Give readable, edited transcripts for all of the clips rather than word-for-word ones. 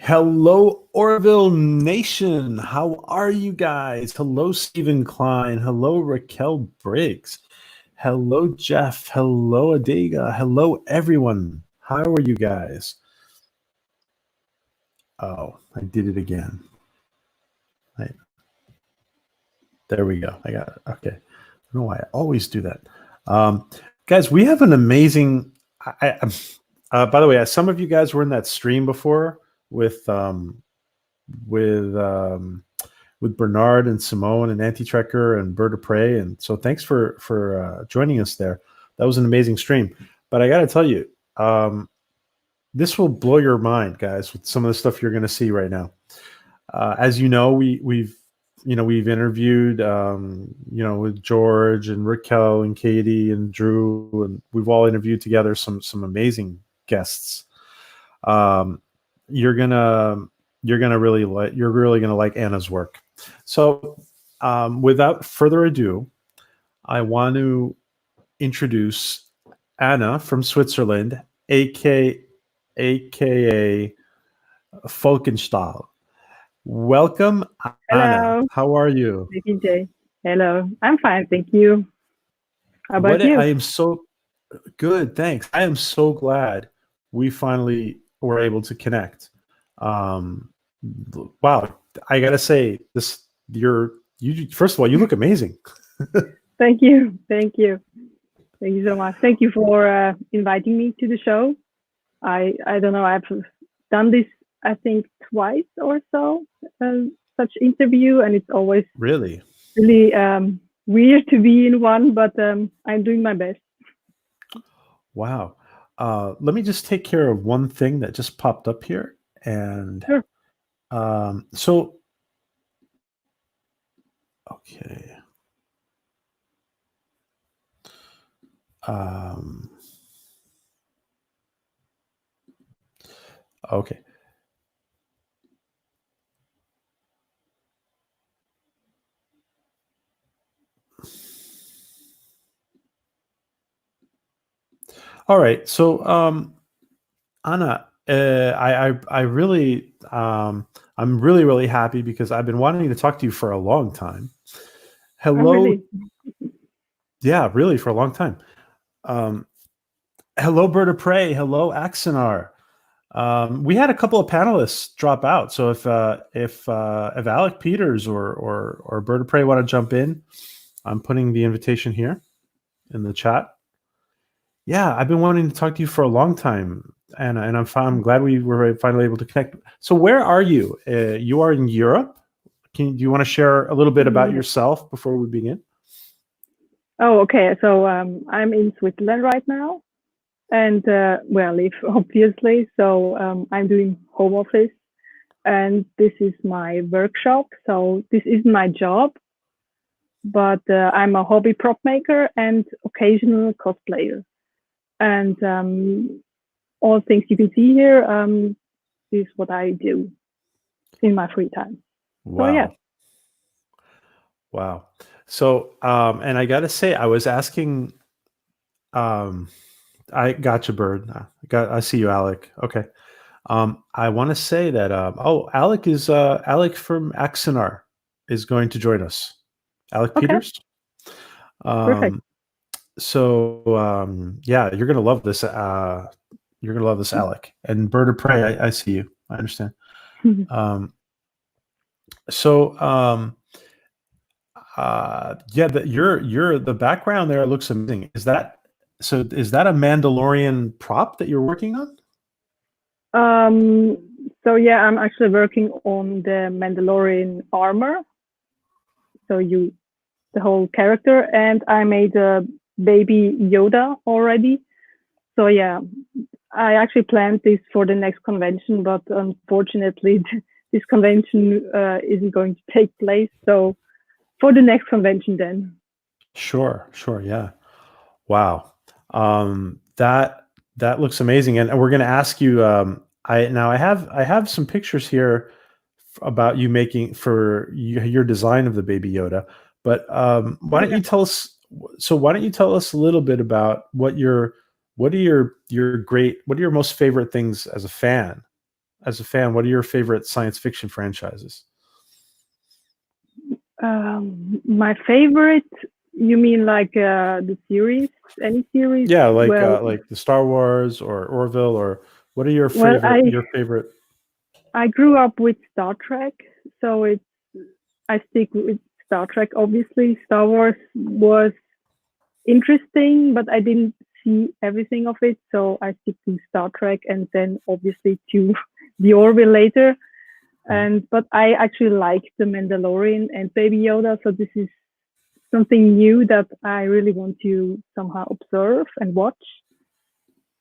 Hello, Orville Nation. How are you guys? Hello, Stephen Klein. Hello, Raquel Briggs. Hello, Jeff. Hello, Adega. Hello, everyone. How are you guys? Oh, I did it again. There we go. I got it. Okay. I don't know why I always do that. Guys, we have an amazing. By the way, some of you guys were in that stream before with with Bernard and Simone and Anti-Trekker and Bird of Prey, and so thanks for joining us there. That was an amazing stream. But I got to tell you, this will blow your mind, guys, with some of the stuff you're going to see right now. As you know, we've interviewed with George and Raquel and Katie and Drew, and we've all interviewed together some amazing guests. You're really gonna like Anna's work. So without further ado, I want to introduce Anna from Switzerland, aka Falkenstahl. Welcome, Hello. Anna. How are you? Thank you, Jay. Hello. I'm fine, thank you. How about you? I am so good, thanks. I am so glad we finally were able to connect. Wow, I gotta say, first of all, you look amazing. Thank you so much. Thank you for inviting me to the show. I don't know, I've done this I think twice or so, such interview, and it's always really weird to be in one, but I'm doing my best. Wow. Let me just take care of one thing that just popped up here, and sure. So okay. Okay. All right. So, Anna, I really, I'm really happy because I've been wanting to talk to you for a long time. Hello. Oh, really? Yeah, really, for a long time. Hello, Bird of Prey. Hello, Axanar. We had a couple of panelists drop out. So if Alec Peters or Bird of Prey want to jump in, I'm putting the invitation here in the chat. Yeah, I've been wanting to talk to you for a long time, Anna, and I'm glad we were finally able to connect. So where are you? You are in Europe. Do you want to share a little bit about yourself before we begin? Oh, okay. So I'm in Switzerland right now, and where I live, obviously. So I'm doing home office, and this is my workshop. So this isn't my job, but I'm a hobby prop maker and occasional cosplayer. And all things you can see here is what I do in my free time. Wow. So, yeah. Wow. So, and I got to say, I was asking, I got you, Bird. I see you, Alec. Okay. I want to say that, Alec from Axanar is going to join us. Alec Peters. Perfect. So, yeah, you're going to love this. You're going to love this, Alec. And Bird of Prey, I see you. I understand. Yeah, the background there looks amazing. Is that a Mandalorian prop that you're working on? So yeah, I'm actually working on the Mandalorian armor. So the whole character, and I made a baby Yoda already. So yeah, I actually planned this for the next convention, but unfortunately this convention isn't going to take place. So for the next convention then. Sure, yeah. Wow. That looks amazing. And we're going to ask you, I have some pictures here about you making for your design of the baby Yoda, but why don't you tell us a little bit about what are your most favorite things as a fan as a fan, what are your favorite science fiction franchises? My favorite, you mean like the series, any series? Yeah, like Well, the Star Wars or Orville, or what are your well, favorite? I grew up with Star Trek, so I stick with Star Trek. Obviously, Star Wars was interesting, but I didn't see everything of it, so I stick to Star Trek, and then obviously to the Orville later. But I actually like The Mandalorian and Baby Yoda, so this is something new that I really want to somehow observe and watch.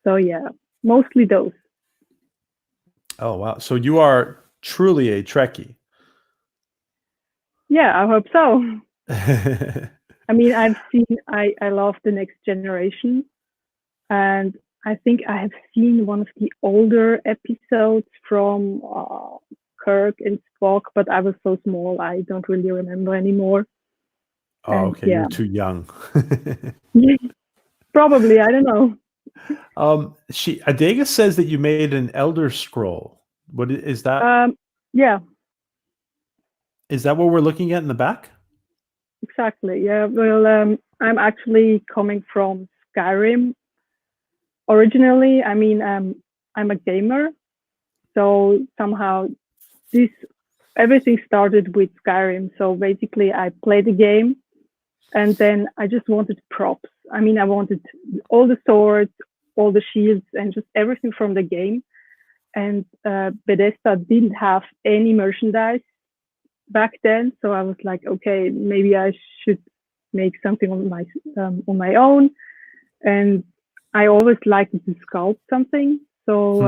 So yeah, mostly those. Oh wow! So you are truly a Trekkie. Yeah, I hope so. I mean, I love The Next Generation, and I think I have seen one of the older episodes from Kirk and Spock, but I was so small, I don't really remember anymore. Oh, And okay. yeah, You're too young. probably, I don't know. Adega says that you made an Elder Scroll. What is that? Yeah, Is that what we're looking at in the back? exactly. Yeah, well, I'm actually coming from Skyrim originally. I mean, I'm a gamer, so somehow this everything started with Skyrim. So basically, I played the game, and then I just wanted props. I mean, I wanted all the swords, all the shields, and just everything from the game. And Bethesda didn't have any merchandise back then, so I was like, okay, maybe I should make something on my own. And I always liked to sculpt something, so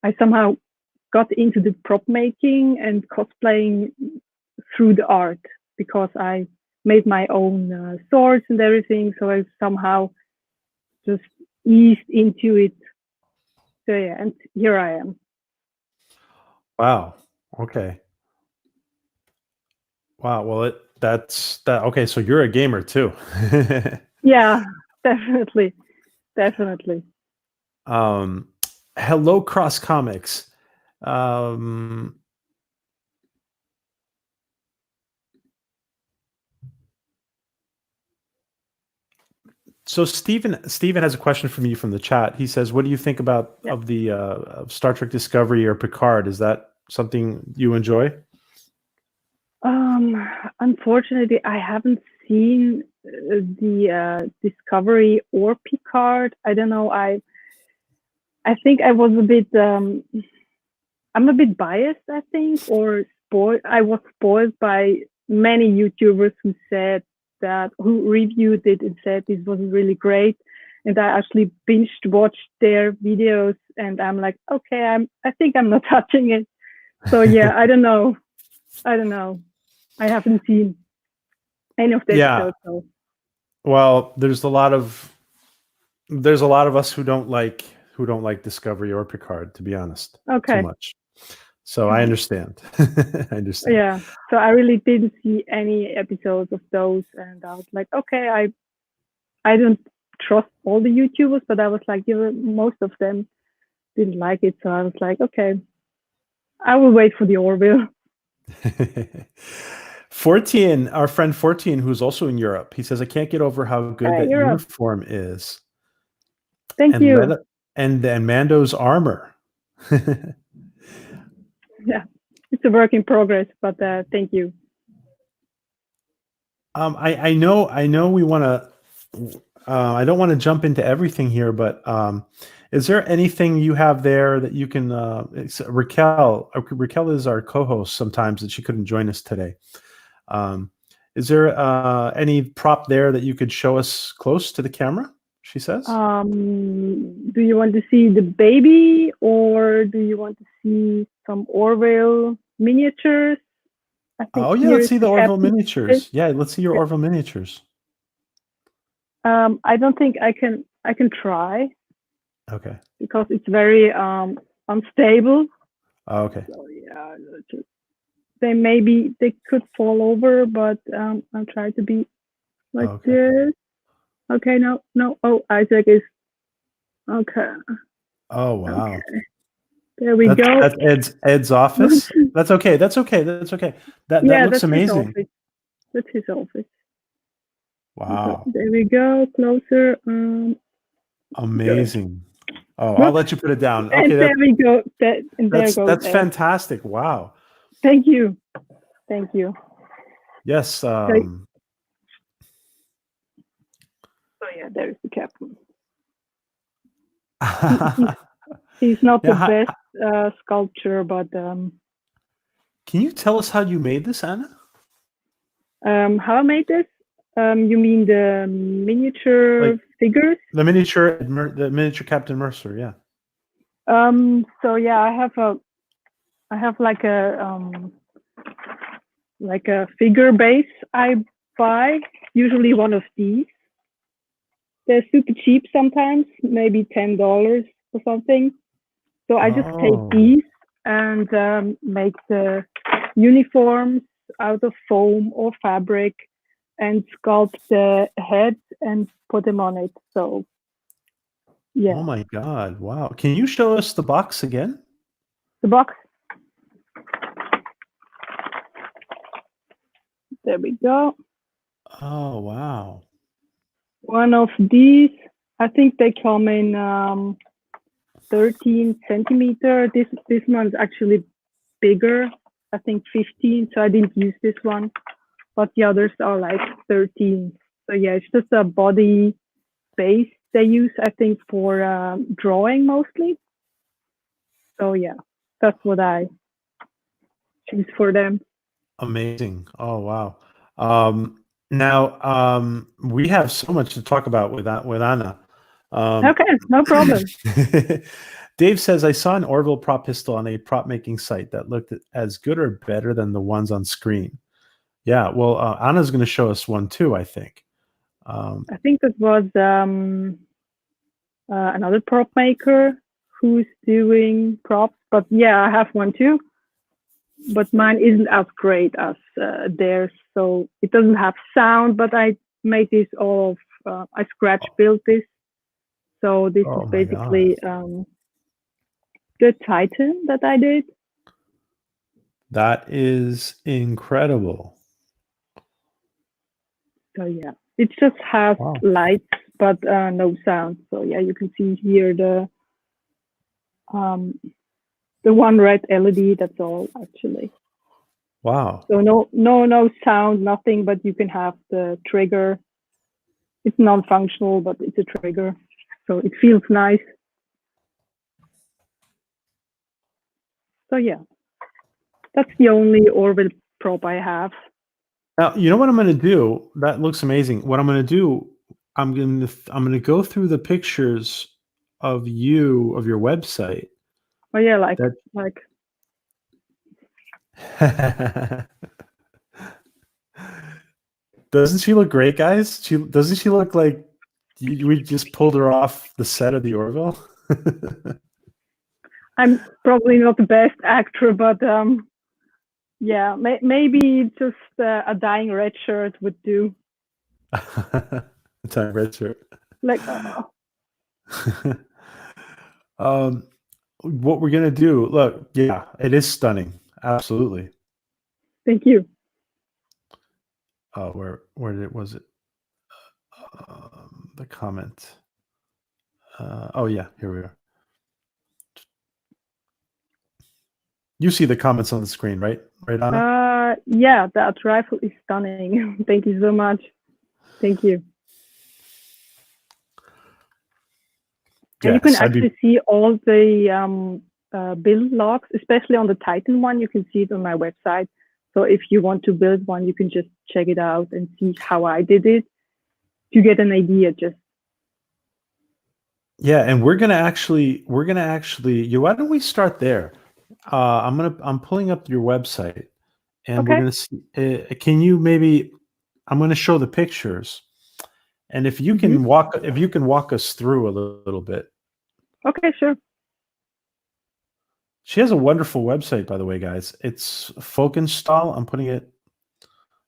I somehow got into the prop making and cosplaying through the art because I made my own swords and everything. So I somehow just eased into it. So yeah, and here I am. Wow. Okay. Wow. Well, that's that. Okay, so you're a gamer too. Yeah, definitely, definitely. Hello, Cross Comics. Um, so Stephen has a question from you from the chat. He says, "What do you think about Yeah. of the of Star Trek Discovery or Picard? Is that something you enjoy?" Unfortunately, I haven't seen the Discovery or Picard. I don't know. I think I was a bit. I'm a bit biased, I think, or spoiled. I was spoiled by many YouTubers who reviewed it and said this wasn't really great. And I actually binged watched their videos, and I'm like, okay, I think I'm not touching it. So yeah, I don't know. I haven't seen any of the Yeah. episodes. So. Well, there's a lot of us who don't like Discovery or Picard, to be honest, too Okay. much. So I understand. I understand. Yeah. So I really didn't see any episodes of those, and I was like, okay, I don't trust all the YouTubers, but I was like, most of them didn't like it, so I was like, okay, I will wait for the Orville. 14, our friend 14, who's also in Europe, he says, I can't get over how good Hey, that Europe. uniform is. Thank you. And Mando's armor. Yeah, it's a work in progress, but thank you. I know we want to. I don't want to jump into everything here, but is there anything you have there that you can? Raquel is our co-host sometimes, and she couldn't join us today. Is there any prop there that you could show us close to the camera? She says. Do you want to see the baby, or do you want to see some Orville miniatures? I think Let's see the Orville miniatures. Yeah, let's see your Orville miniatures. I don't think I can try. Okay. Because it's very unstable. Oh, okay. So yeah, they could fall over, but I'll try to be like this. Okay, no. Oh, Isaac is okay. Oh wow. Okay. There we go. That's Ed's office. That's okay. That's okay. That's okay. That looks that's amazing. His office. That's his office. Wow. There we go. Closer. Amazing. Oh, I'll let you put it down. Okay. And there we go. That's Ed. Fantastic. Wow. Thank you. Thank you. Yes. So yeah, there's the captain. He's not the best sculptor, but can you tell us how you made this, Anna? How I made this? You mean the miniature figures? The miniature Captain Mercer, yeah. So yeah, I have like a figure base I buy, usually one of these. They're super cheap sometimes, maybe $10 or something. So I just take these and make the uniforms out of foam or fabric and sculpt the heads and put them on it. So yeah. Oh my God. Wow. Can you show us the box again? The box. There we go. Oh, wow. One of these, I think they come in 13 centimeter. This one's actually bigger, I think 15. So I didn't use this one, but the others are like 13. So yeah, it's just a body base they use, I think, for drawing mostly. So yeah, that's what I choose for them. Amazing. Oh, wow. Now, we have so much to talk about with Anna. Okay, no problem. Dave says, I saw an Orville prop pistol on a prop making site that looked as good or better than the ones on screen. Yeah, well, Anna's going to show us one too, I think. I think it was another prop maker who's doing props, but yeah, I have one too. But mine isn't as great as theirs, so it doesn't have sound. But I made this all of I scratch built this, so this is basically the Titan that I did. That is incredible. So yeah, it just has lights but no sound. So yeah, you can see here the one red LED. That's all actually. Wow. So no sound, nothing. But you can have the trigger. It's non-functional, but it's a trigger, so it feels nice. So yeah, that's the only Orville prop I have. Now, you know what I'm going to do? That looks amazing. What I'm going to do, I'm going to go through the pictures of your website. Oh yeah, like Doesn't she look great, guys? Doesn't she look like we just pulled her off the set of the Orville? I'm probably not the best actor, but yeah, maybe just a dying red shirt would do. A dying red shirt. Like. What we're gonna do? Look, yeah, it is stunning. Absolutely. Thank you. Where was it? The comment. Oh yeah, here we are. You see the comments on the screen, right? Right, Anna? Yeah, that rifle is stunning. Thank you so much. Thank you. And you can actually see all the build logs, especially on the Titan one. You can see it on my website. So if you want to build one, you can just check it out and see how I did it to get an idea. Yeah, and we're gonna actually. Why don't we start there? I'm pulling up your website, and we're gonna see. Can you maybe? I'm gonna show the pictures. And if you can walk us through a little bit. Okay, sure. She has a wonderful website, by the way, guys. It's Folkenstahl. I'm putting it.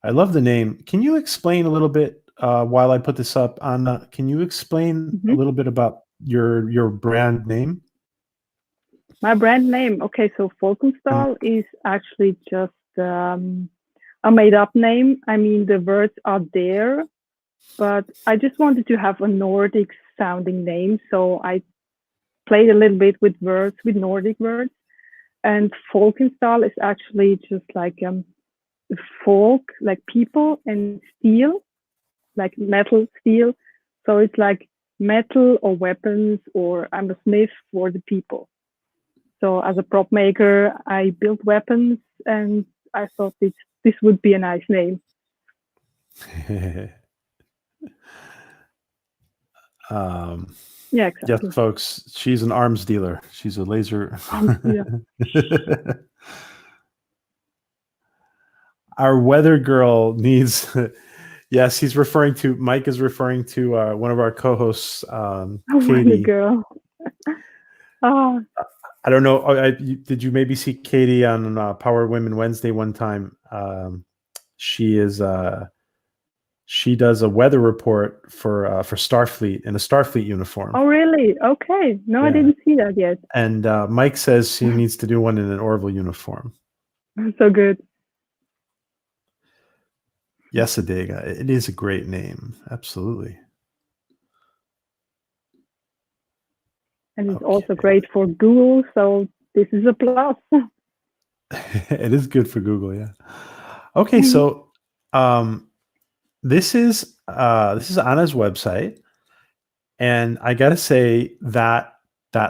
I love the name. Can you explain a little bit while I put this up? Can you explain a little bit about your brand name? My brand name. Okay, so Volkenstahl is actually just a made-up name. I mean, the words are there, but I just wanted to have a Nordic-sounding name, so I played a little bit with words, with Nordic words. And Volkenstahl is actually just like folk, like people, and steel, like metal, steel. So it's like metal or weapons, or I'm a smith for the people. So as a prop maker, I built weapons, and I thought this would be a nice name. Yeah, exactly. Yes, folks, she's an arms dealer. She's a laser. Our weather girl needs. Yes, he's referring to. Mike is referring to one of our co-hosts, Katie. Girl. Oh. I don't know. Did you maybe see Katie on Power Women Wednesday one time? She is. She does a weather report for Starfleet in a Starfleet uniform. Oh, really? Okay. No, yeah. I didn't see that yet. And Mike says she needs to do one in an Orville uniform. So good. Yes, Adega. It is a great name. Absolutely. And it's also great for Google. So this is a plus. It is good for Google. Yeah. Okay. So this is Anna's website. And I got to say that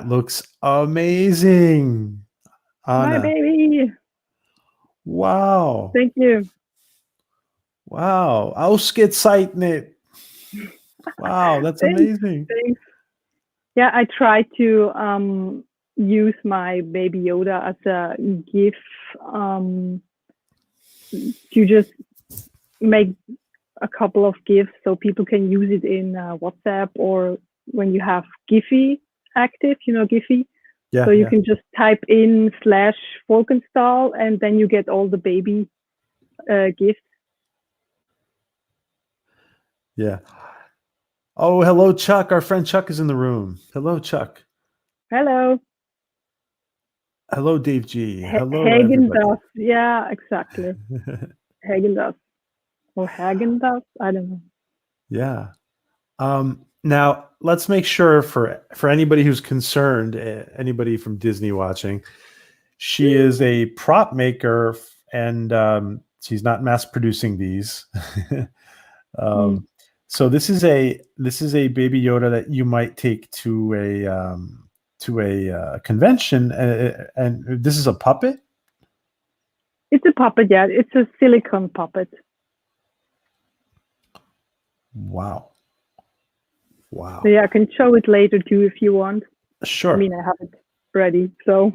looks amazing. Anna. My baby. Wow. Thank you. Wow. Ausgezeichnet. Wow, that's amazing. Thanks. Yeah, I try to use my baby Yoda as a GIF to just make a couple of GIFs so people can use it in WhatsApp, or when you have Giphy active, Giphy. Yeah, so you can just type in /Volkenstahl and then you get all the baby GIFs. Yeah. Oh, hello, Chuck. Our friend Chuck is in the room. Hello, Chuck. Hello. Hello, Dave G. Hello, Hagen-Dazs. Yeah, exactly. Hagen-Dazs. Or Hagen-Dazs. I don't know. Yeah. Now, let's make sure for anybody who's concerned, anybody from Disney watching, she is a prop maker, and she's not mass producing these. So this is a Baby Yoda that you might take to a convention, and this is a puppet. It's a puppet, yeah. It's a silicone puppet. Wow. Wow. So yeah, I can show it later too if you want. Sure. I mean, I have it ready, so.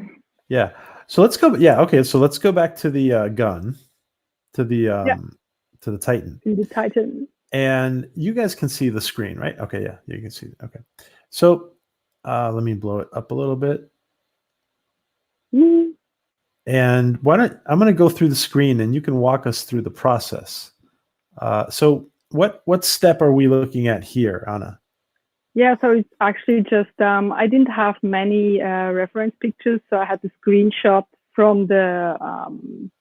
Yeah. So let's go. Yeah. Okay. So let's go back to the gun, to the Titan. To the Titan. And you guys can see the screen, right? Okay. Yeah. You can see it. Okay. So let me blow it up a little bit. And I'm going to go through the screen, and you can walk us through the process. So what step are we looking at here, Anna? Yeah, so it's actually just, I didn't have many reference pictures, so I had the screenshot from the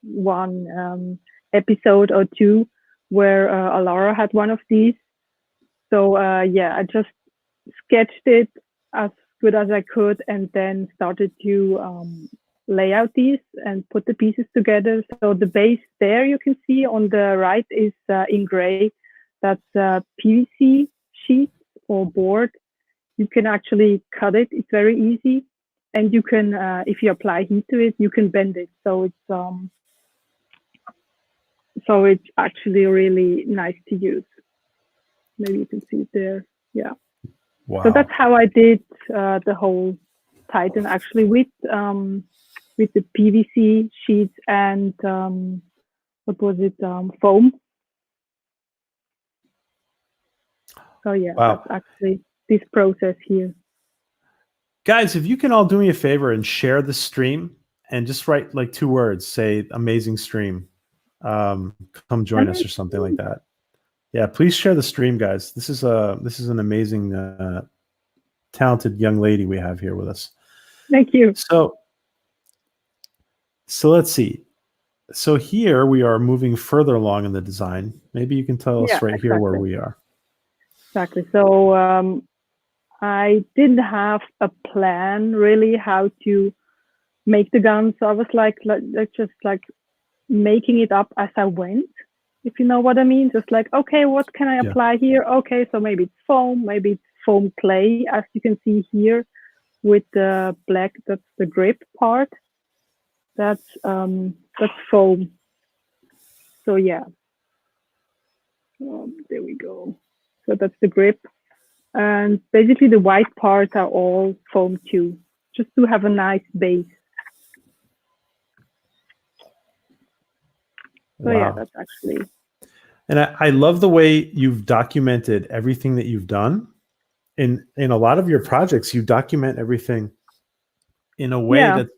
one episode or two where Alara had one of these. So yeah, I just sketched it as good as I could, and then started to lay out these and put the pieces together. So the base there you can see on the right is in gray. That's PVC sheet or board. You can actually cut it. It's very easy, and you can, if you apply heat to it, you can bend it. So it's actually really nice to use. Maybe you can see it there. Yeah. Wow. So that's how I did the whole Titan, actually, with the PVC sheets and what was it? Foam. So yeah, wow. That's actually this process here. Guys, if you can all do me a favor and share the stream and just write like 2 words, say amazing stream, come join us or something like that. Yeah, please share the stream, guys. This is an amazing talented young lady we have here with us. Thank you. So So let's see. So here we are moving further along in the design. Maybe you can tell us right here where we are. Exactly. So I didn't have a plan really how to make the gun. So I was like just like making it up as I went, if you know what I mean. Just like, okay, what can I apply here? Okay, so maybe it's foam, maybe it's foam clay, as you can see here with the black, that's the grip part. That's foam. So yeah. There we go. So that's the grip. And basically the white parts are all foam too, just to have a nice base. So yeah, that's actually. And I love the way you've documented everything that you've done. In a lot of your projects, you document everything in a way that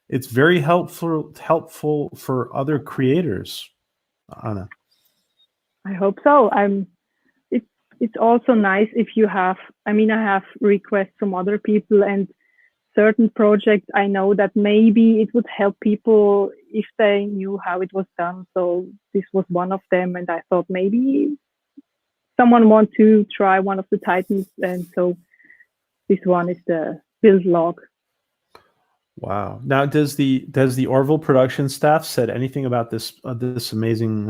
it's very helpful for other creators, Anna. I hope so. It's also nice if you have, I mean, I have requests from other people, and certain projects I know that maybe it would help people if they knew how it was done. So this was one of them, and I thought maybe someone want to try one of the Titans, and so this one is the build log. Wow. Now, does the Orville production staff said anything about this amazing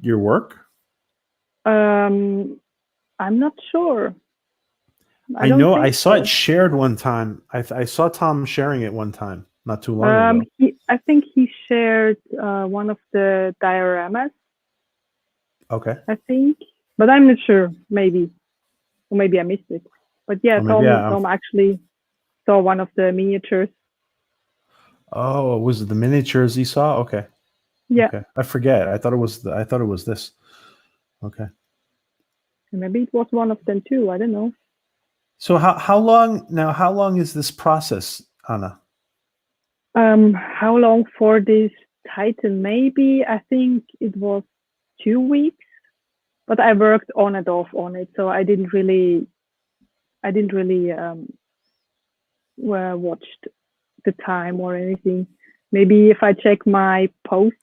your work? I'm not sure. I know I saw it shared one time. I saw Tom sharing it one time, not too long ago. I think he shared one of the dioramas. Okay. I think, but I'm not sure. Maybe, or maybe I missed it. But yeah, Tom actually saw one of the miniatures. Oh, was it the miniatures he saw? Okay. Yeah. Okay. I forget. I thought it was this. Okay. Maybe it was one of them too. I don't know. So how long is this process, Anna? How long for this Titan? Maybe I think it was 2 weeks, but I worked on and off on it, so I didn't really watched the time or anything. Maybe if I check my posts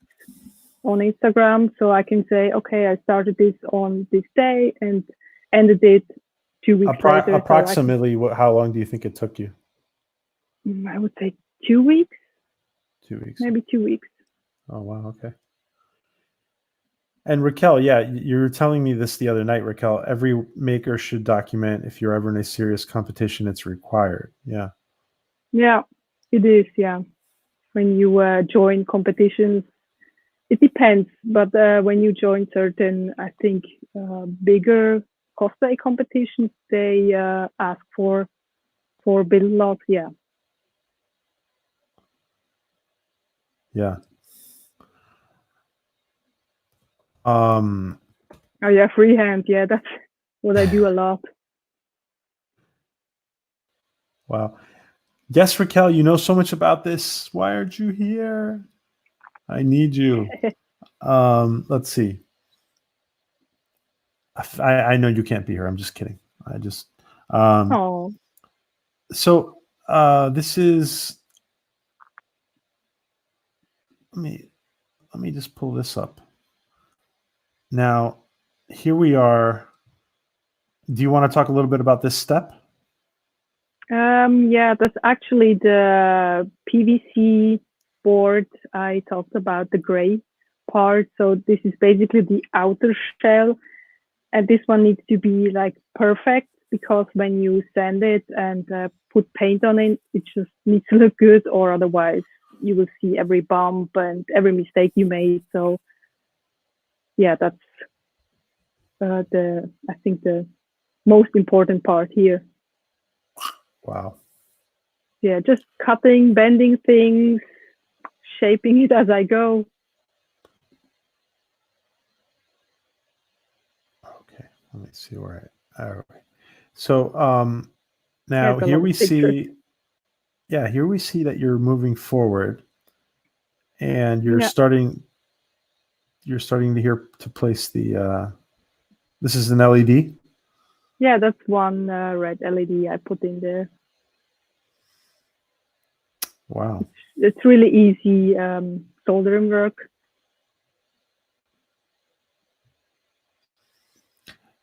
on Instagram, so I can say, okay, I started this on this day and ended it 2 weeks later. Approximately, how long do you think it took you? I would say 2 weeks. 2 weeks. Maybe 2 weeks. Oh wow, okay. And Raquel, yeah, you were telling me this the other night, Raquel. Every maker should document if you're ever in a serious competition. It's required. Yeah. Yeah, it is. Yeah, when you join competitions, it depends. But when you join certain, I think, bigger cosplay competitions, they ask for build logs. Yeah. Yeah. Oh yeah, freehand. Yeah, that's what I do a lot. Wow. Yes, Raquel, you know so much about this. Why aren't you here? I need you. Let's see. I know you can't be here. I'm just kidding. I just. Oh. So this is. Let me just pull this up. Now, here we are. Do you want to talk a little bit about this step? Yeah, that's actually the PVC board I talked about, the gray part. So this is basically the outer shell, and this one needs to be like perfect, because when you sand it and put paint on it, it just needs to look good, or otherwise you will see every bump and every mistake you made. So yeah, that's I think the most important part here. Wow. Yeah, just cutting, bending things, shaping it as I go. Okay, let me see where all right. So now here we see, here we see that you're moving forward, and you're starting to place the. This is an LED. Yeah, that's one red LED I put in there. Wow. it's really easy soldering work.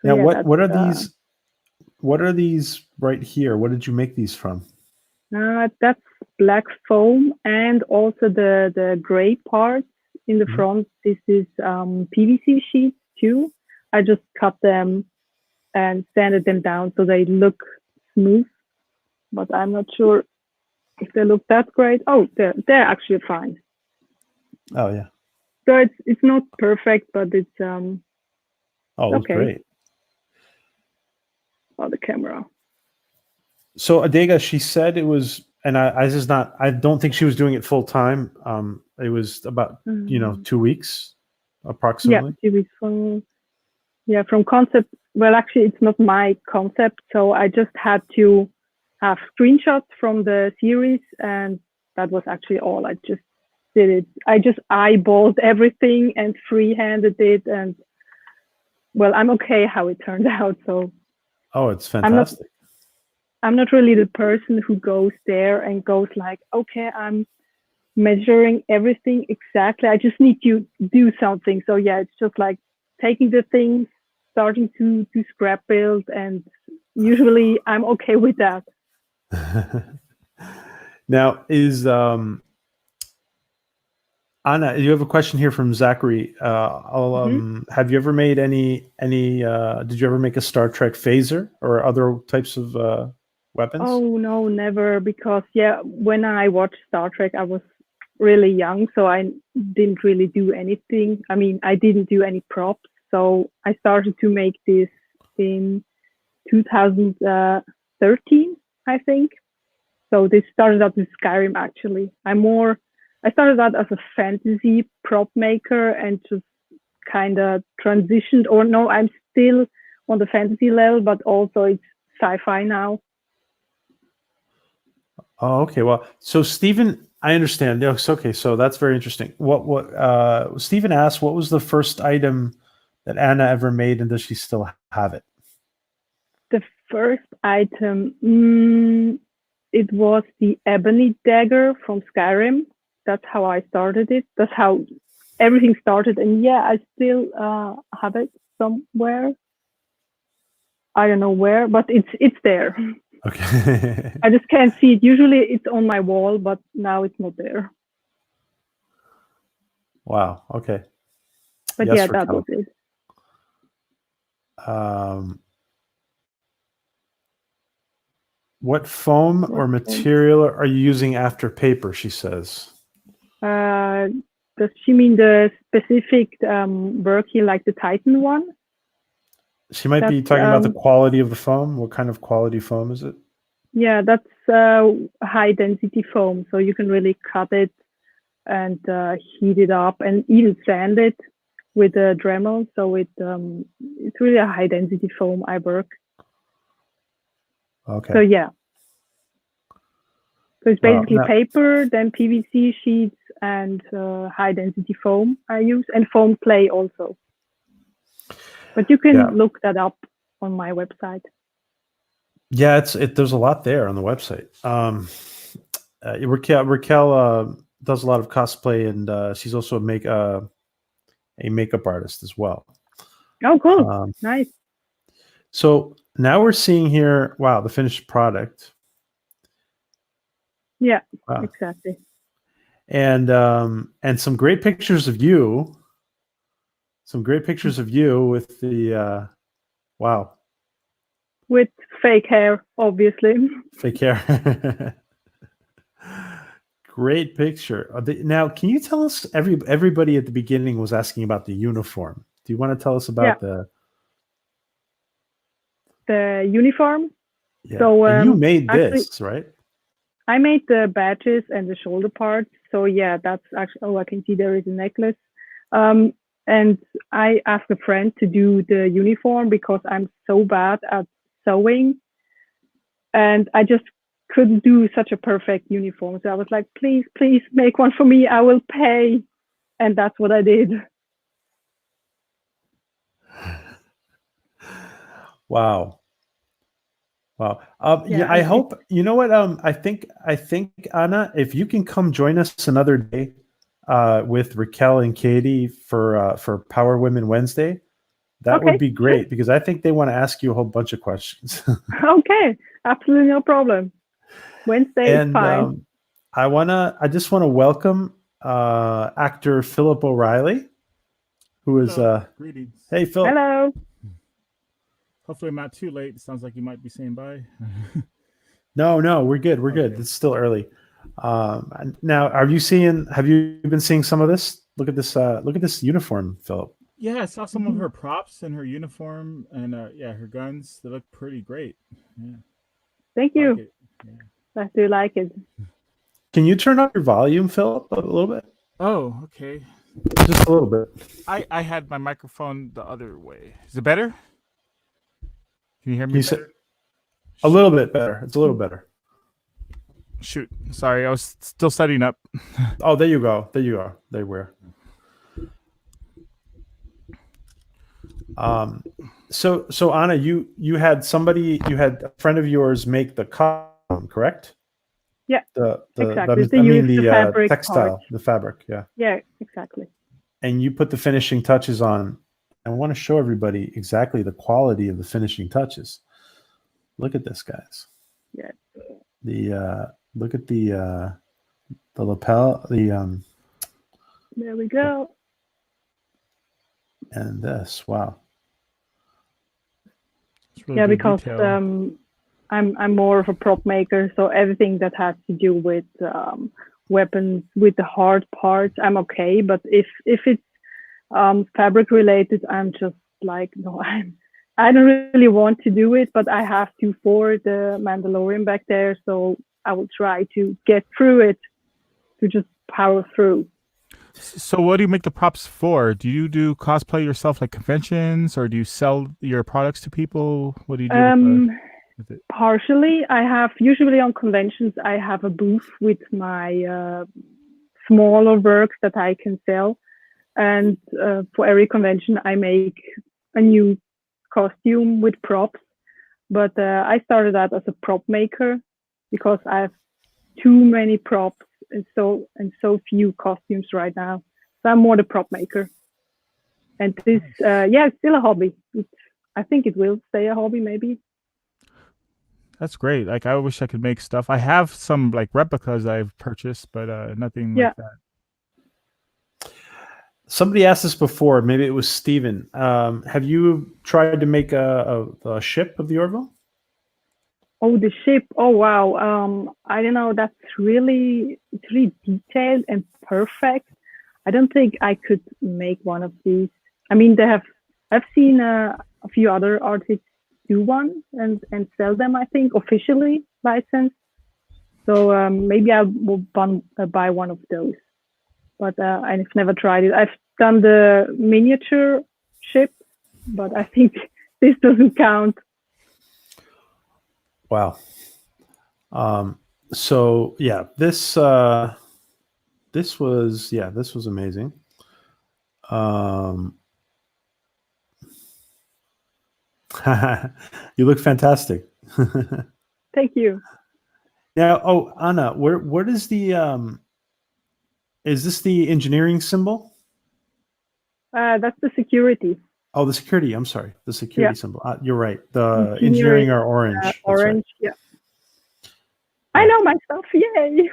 So Now, yeah, what are these? What are these right here? What did you make these from? That's black foam, and also the gray parts in the front. This is PVC sheets too. I just cut them and sanded them down so they look smooth, but I'm not sure if they look that great. Oh, they're actually fine. Oh yeah. So it's not perfect, but it's Oh, it looks okay. great. Oh, the camera. So Adega, she said it was, and I don't think she was doing it full time. It was about 2 weeks approximately. Yeah, 2 weeks from concept. Well, actually, it's not my concept, so I just had to have screenshots from the series, and that was actually all. I just did it. I just eyeballed everything and freehanded it, and well, I'm okay how it turned out. So, oh, it's fantastic. I'm not really the person who goes there and goes like, okay, I'm measuring everything exactly. I just need to do something. So yeah, it's just like taking the things, starting to scrap build, and usually I'm okay with that. Now, is Anna, you have a question here from Zachary. Have you ever made any? Did you ever make a Star Trek phaser or other types of weapons? Oh no, never. Because yeah, when I watched Star Trek, I was really young, so I didn't really do anything. I mean, I didn't do any props. So I started to make this in 2013, I think. So this started out with Skyrim, actually. I started out as a fantasy prop maker and just kind of transitioned, or no, I'm still on the fantasy level, but also it's sci-fi now. Oh, okay. Well, so Stephen, I understand. Okay, so that's very interesting. What Stephen asked, what was the first item that Anna ever made, and does she still have it? The first item, it was the ebony dagger from Skyrim. That's how I started it. That's how everything started. And yeah, I still have it somewhere. I don't know where, but it's there. Okay. I just can't see it. Usually it's on my wall, but now it's not there. Wow. Okay. But yes, yeah, Raquel. that was it. What foam or material are you using after paper? She says. Does she mean the specific work here, like the Titan one? She might be talking about the quality of the foam. What kind of quality foam is it? Yeah, that's high density foam. So you can really cut it and heat it up and even sand it with a Dremel. So it's really a high density foam I work. Okay. So yeah. So it's basically paper, then PVC sheets, and high density foam I use, and foam clay also. But you can look that up on my website. Yeah, there's a lot there on the website. Raquel does a lot of cosplay, and she's also a makeup artist as well. Oh, cool! Nice. So now we're seeing here, wow, the finished product. Yeah, exactly. And some great pictures of you. Some great pictures of you with the wow. With fake hair, obviously. Fake hair. Great picture. Now, can you tell us? Everybody at the beginning was asking about the uniform. Do you want to tell us about the uniform? Yeah. So and you made this, right? I made the badges and the shoulder parts. So yeah, that's actually. Oh, I can see there is a necklace. And I asked a friend to do the uniform because I'm so bad at sewing, and I just couldn't do such a perfect uniform. So I was like, please make one for me. I will pay. And that's what I did. Wow. Wow. Yeah, Yeah, I hope you know what. I think Anna, if you can come join us another day, with Raquel and Katie for Power Women Wednesday, that would okay, be sure. great because I think they want to ask you a whole bunch of questions. Okay, absolutely no problem. Wednesday is And fine. I just want to welcome actor Philip O'Reilly, who is Hello. Greetings. hey Philip. Hello. Hopefully I'm not too late. It sounds like you might be saying bye. No, we're good. We're good. Okay. It's still early. Now, have you been seeing some of this? Look at this uniform, Philip. Yeah, I saw some of her props and her uniform and yeah, her guns. They look pretty great. Yeah. Thank Like you. it. Yeah. I do like it. Can you turn up your volume, Philip, a little bit? Oh, okay. Just a little bit. I had my microphone the other way. Is it better? Can you hear me You said better? a little bit better. It's a little better. Shoot. Sorry, I was still setting up. Oh, there you go. There you are. There we are. So Anna, you had a friend of yours make the costume, correct? Yeah, exactly. The fabric textile, part. the fabric, yeah. Yeah, exactly. And you put the finishing touches on. I want to show everybody exactly the quality of the finishing touches. Look at this, guys. Yeah. Look at the lapel, There we go. and this. Wow. Really Yeah, good because detail. I'm more of a prop maker, so everything that has to do with weapons, with the hard parts, I'm okay. But if it's fabric related, I'm just like, no, I don't really want to do it, but I have to for the Mandalorian back there, so I will try to get through it, to just power through. So what do you make the props for? Do you do cosplay yourself like conventions or do you sell your products to people? What do you do with it? Partially, I have usually on conventions, I have a booth with my smaller works that I can sell. And for every convention, I make a new costume with props. But I started out as a prop maker because I have too many props and so few costumes right now. So I'm more the prop maker. And this, it's still a hobby. I think it will stay a hobby, maybe. That's great. Like I wish I could make stuff. I have some like replicas I've purchased, but nothing like that. Somebody asked this before. Maybe it was Steven. Have you tried to make a ship of the Orville? Oh, the ship. Oh, wow. I don't know. It's really detailed and perfect. I don't think I could make one of these. I mean, I've seen a few other artists do one and sell them, I think, officially licensed. So maybe I will buy one of those. But I've never tried it. I've done the miniature ship, but I think this doesn't count. Wow. So yeah, this was amazing. You look fantastic. Thank you. Now, Anna, where is the is this the engineering symbol? That's the security. Oh, the security. I'm sorry, the security symbol. You're right. The Engineering engineering are orange. That's orange. right. Yeah. I know my stuff. Yay!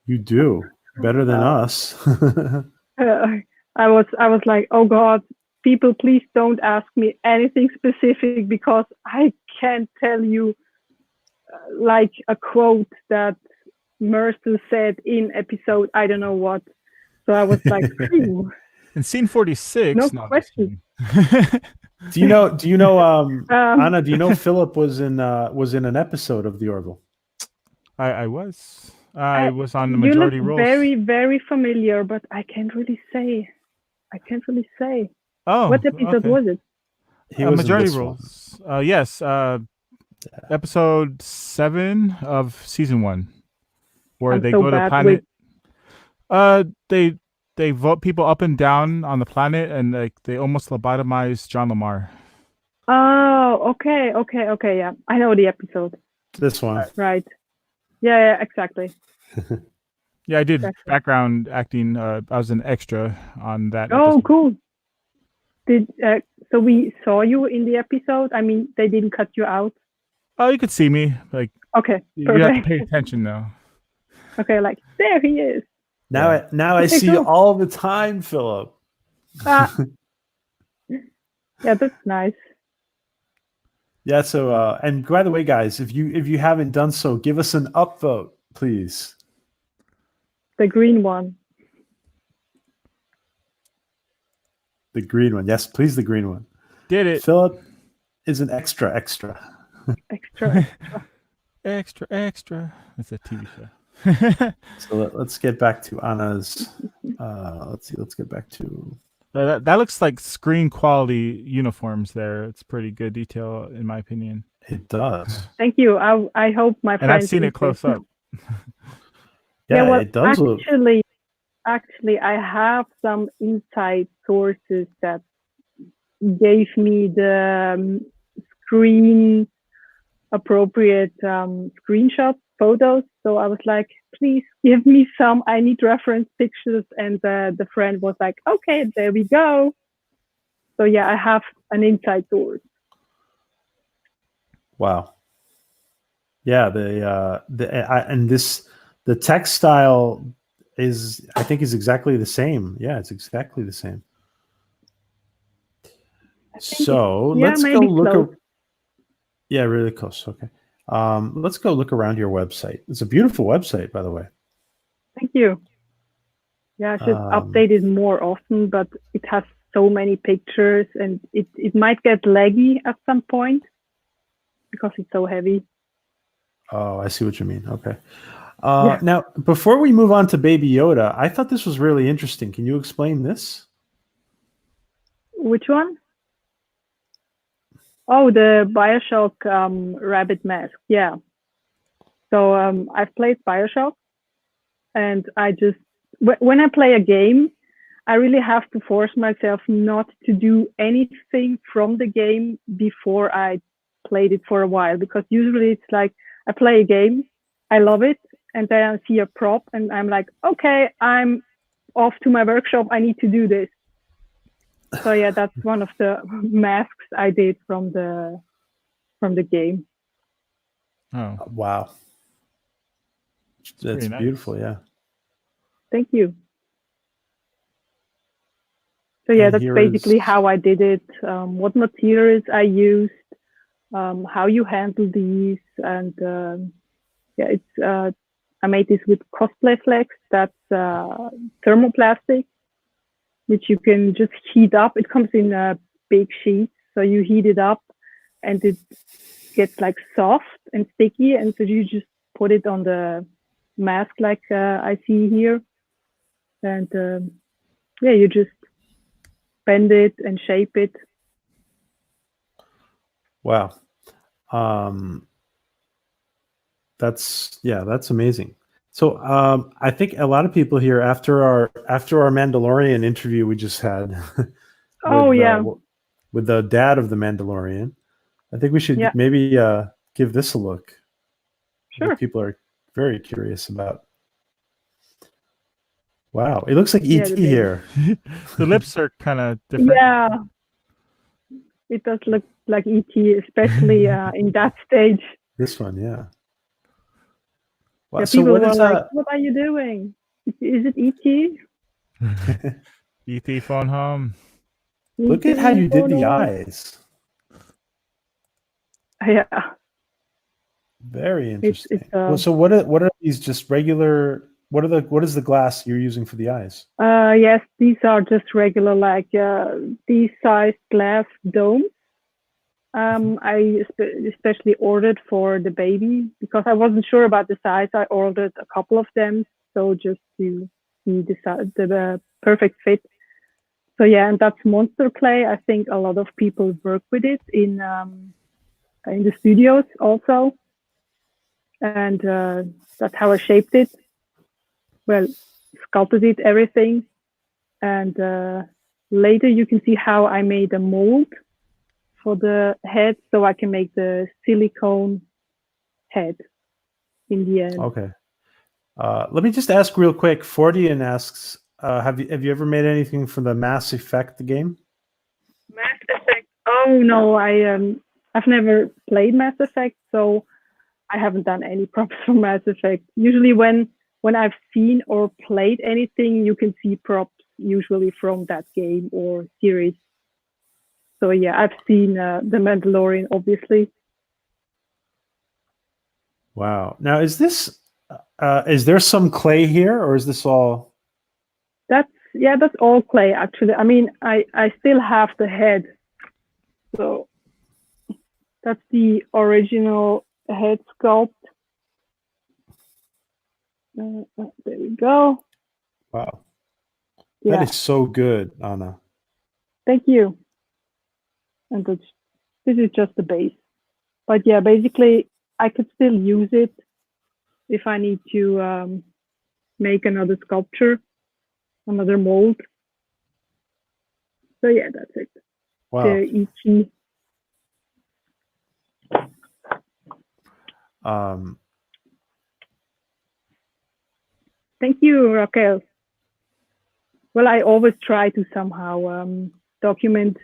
You do better than us. I was like, oh God, people, please don't ask me anything specific because I can't tell you like a quote that Mercer said in episode I don't know what. So I was like, in scene 46. No question. Do you know Anna, do you know Philip was in an episode of the Orville? I was on the majority roles. Very, very familiar, but I can't really say. Oh, what episode was it? He was majority in this roles. Yes, episode 7 of season 1, where they go to the planet. They vote people up and down on the planet, and like they almost lobotomize John Lamar. Oh, okay, yeah, I know the episode. This one. Right. Yeah, exactly. Yeah, I did Exactly. background acting. I was an extra on that. Oh, episode. cool. So we saw you in the episode. I mean, they didn't cut you out. Oh, you could see me. Like Okay, you have to perfect. pay attention though. Okay, like there he is. Now, I Okay, see you cool. all the time, Philip. Yeah, that's nice. Yeah. So, and by the way, guys, if you haven't done so, give us an upvote, please. The green one. The green one, yes, please. The green one. Did it? Philip is an extra. Extra. Extra. It's a TV show. So let's get back to Anna's. Let's see. Let's get back to. That looks like screen quality uniforms there. It's pretty good detail, in my opinion. It does. Thank you. I hope my friends. And I've seen it close up. Yeah, well, it does. Actually, I have some inside sources that gave me the screen appropriate screenshot photos. So I was like, please give me some. I need reference pictures. And the friend was like, okay, there we go. So yeah, I have an inside source. Wow. Yeah, the text style I think is exactly the same. Yeah, it's exactly the same. So let's go look. Yeah, really close. Okay. Let's go look around your website. It's a beautiful website, by the way. Thank you. Yeah, I should update it more often, but it has so many pictures and it might get laggy at some point because it's so heavy. Oh, I see what you mean. Okay. Now, before we move on to Baby Yoda, I thought this was really interesting. Can you explain this? Which one? Oh, the Bioshock rabbit mask. Yeah. So I've played Bioshock, and when I play a game, I really have to force myself not to do anything from the game before I played it for a while, because usually it's like I play a game, I love it, and then I see a prop and I'm like, okay, I'm off to my workshop. I need to do this. So yeah, that's one of the masks I did from the game. Oh, wow. That's nice. Beautiful. Yeah. Thank you. So yeah, that's basically how I did it, what materials I used, how you handle these, and I made this with Cosplay Flex. That's thermoplastic, which you can just heat up. It comes in a big sheet, so you heat it up, and it gets like soft and sticky, and so you just put it on the mask like I see here, and you just bend it and shape it. Wow. That's amazing. So I think a lot of people here after our Mandalorian interview we just had with the dad of the Mandalorian, I think we should maybe give this a look. Sure. People are very curious about. Wow, it looks like E.T. here. The lips are kind of different. Yeah, it does look like E.T., especially in that stage. This one, yeah. Wow, so people were like, what are you doing? Is it E.T.? E.T. phone home. Look at how you did the eyes. Yeah. Very interesting. So what are these just regular? What is the glass you're using for the eyes? Yes, these are just regular, like these size glass domes. I especially ordered for the baby because I wasn't sure about the size. I ordered a couple of them, so just to see the perfect fit. So yeah, and that's monster clay. I think a lot of people work with it in the studios also, and that's how I shaped it. Well, sculpted it, everything, and later you can see how I made a mold for the head, so I can make the silicone head in the end. Okay. Let me just ask real quick. Fordian asks, have you ever made anything for the Mass Effect game? Mass Effect. Oh no, I've never played Mass Effect, so I haven't done any props for Mass Effect. Usually when I've seen or played anything, you can see props usually from that game or series. So yeah, I've seen The Mandalorian, obviously. Wow. Now, is there some clay here, or is this all? That's all clay actually. I mean, I still have the head, so that's the original head sculpt. There we go. Wow. Yeah. That is so good, Anna. Thank you. And this is just the base. But yeah, basically, I could still use it if I need to make another sculpture, another mold. So yeah, that's it. Wow. The ET. Thank you, Raquel. Well, I always try to somehow document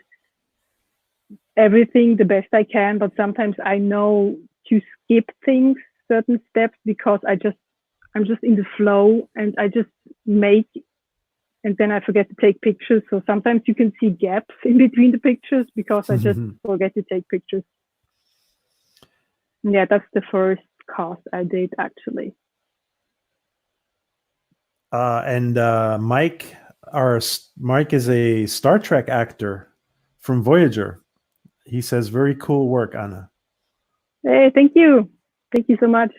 everything the best I can, but sometimes I know to skip things, certain steps, because I'm just in the flow and I just make, and then I forget to take pictures. So sometimes you can see gaps in between the pictures because I just forget to take pictures. Yeah, that's the first cast I did actually. And Mike is a Star Trek actor from Voyager. He says, "Very cool work, Anna." Hey, thank you so much.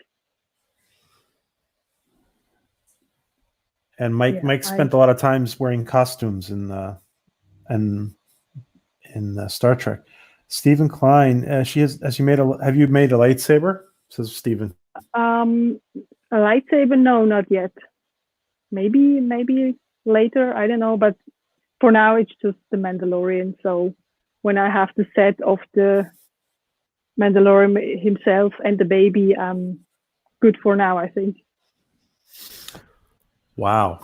And Mike spent a lot of times wearing costumes in Star Trek. Stephen Klein, have you made a lightsaber? Says Stephen. A lightsaber? No, not yet. Maybe later. I don't know. But for now, it's just the Mandalorian. So when I have the set of the Mandalorian himself and the baby, I'm good for now, I think. Wow.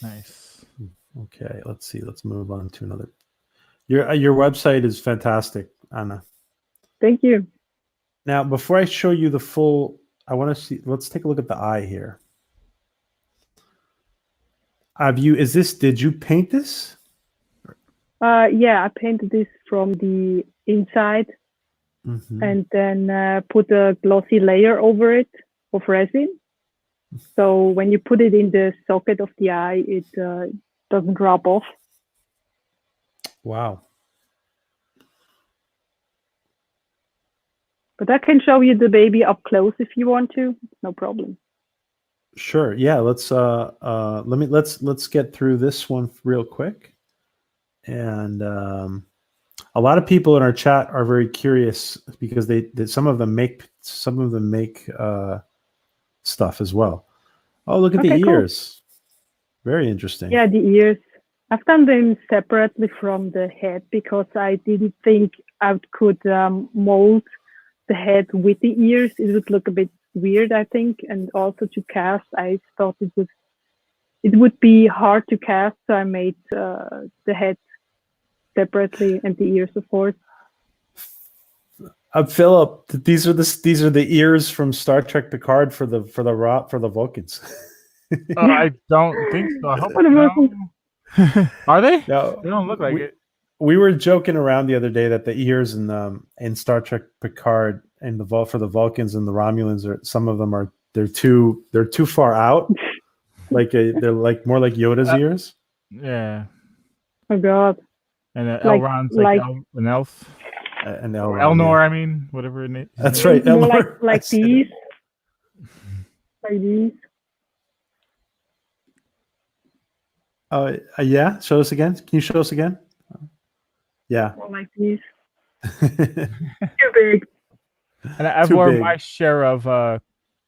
Nice. Okay, let's see. Let's move on to another. Your website is fantastic, Anna. Thank you. Now, before I show you the full, I want to see. Let's take a look at the eye here. Did you paint this? Yeah, I painted this from the inside and then put a glossy layer over it of resin. So when you put it in the socket of the eye, it doesn't rub off. Wow. But I can show you the baby up close if you want to. No problem. Sure. Yeah. Let's get through this one real quick. And a lot of people in our chat are very curious because some of them make stuff as well. Oh, look at the ears. Cool. Very interesting. Yeah, the ears. I've done them separately from the head because I didn't think I could mold the head with the ears. It would look a bit weird, I think. And also to cast, I thought it would be hard to cast. So I made the head separately and the ears, of course. Philip, these are the ears from Star Trek Picard for the Vulcans. Oh, I don't think so. I hope no. Are they? No, they don't look like it. We were joking around the other day that the ears in Star Trek Picard and for the Vulcans and the Romulans some of them they're too far out. They're like more like Yoda's ears. Yeah. Oh God. And Elrond's like an elf. And Elnor, yeah. I mean, whatever it is. That's right. More like these. Like these. Yeah. Show us again. Can you show us again? Yeah. More like these. Too big. And I've worn my share of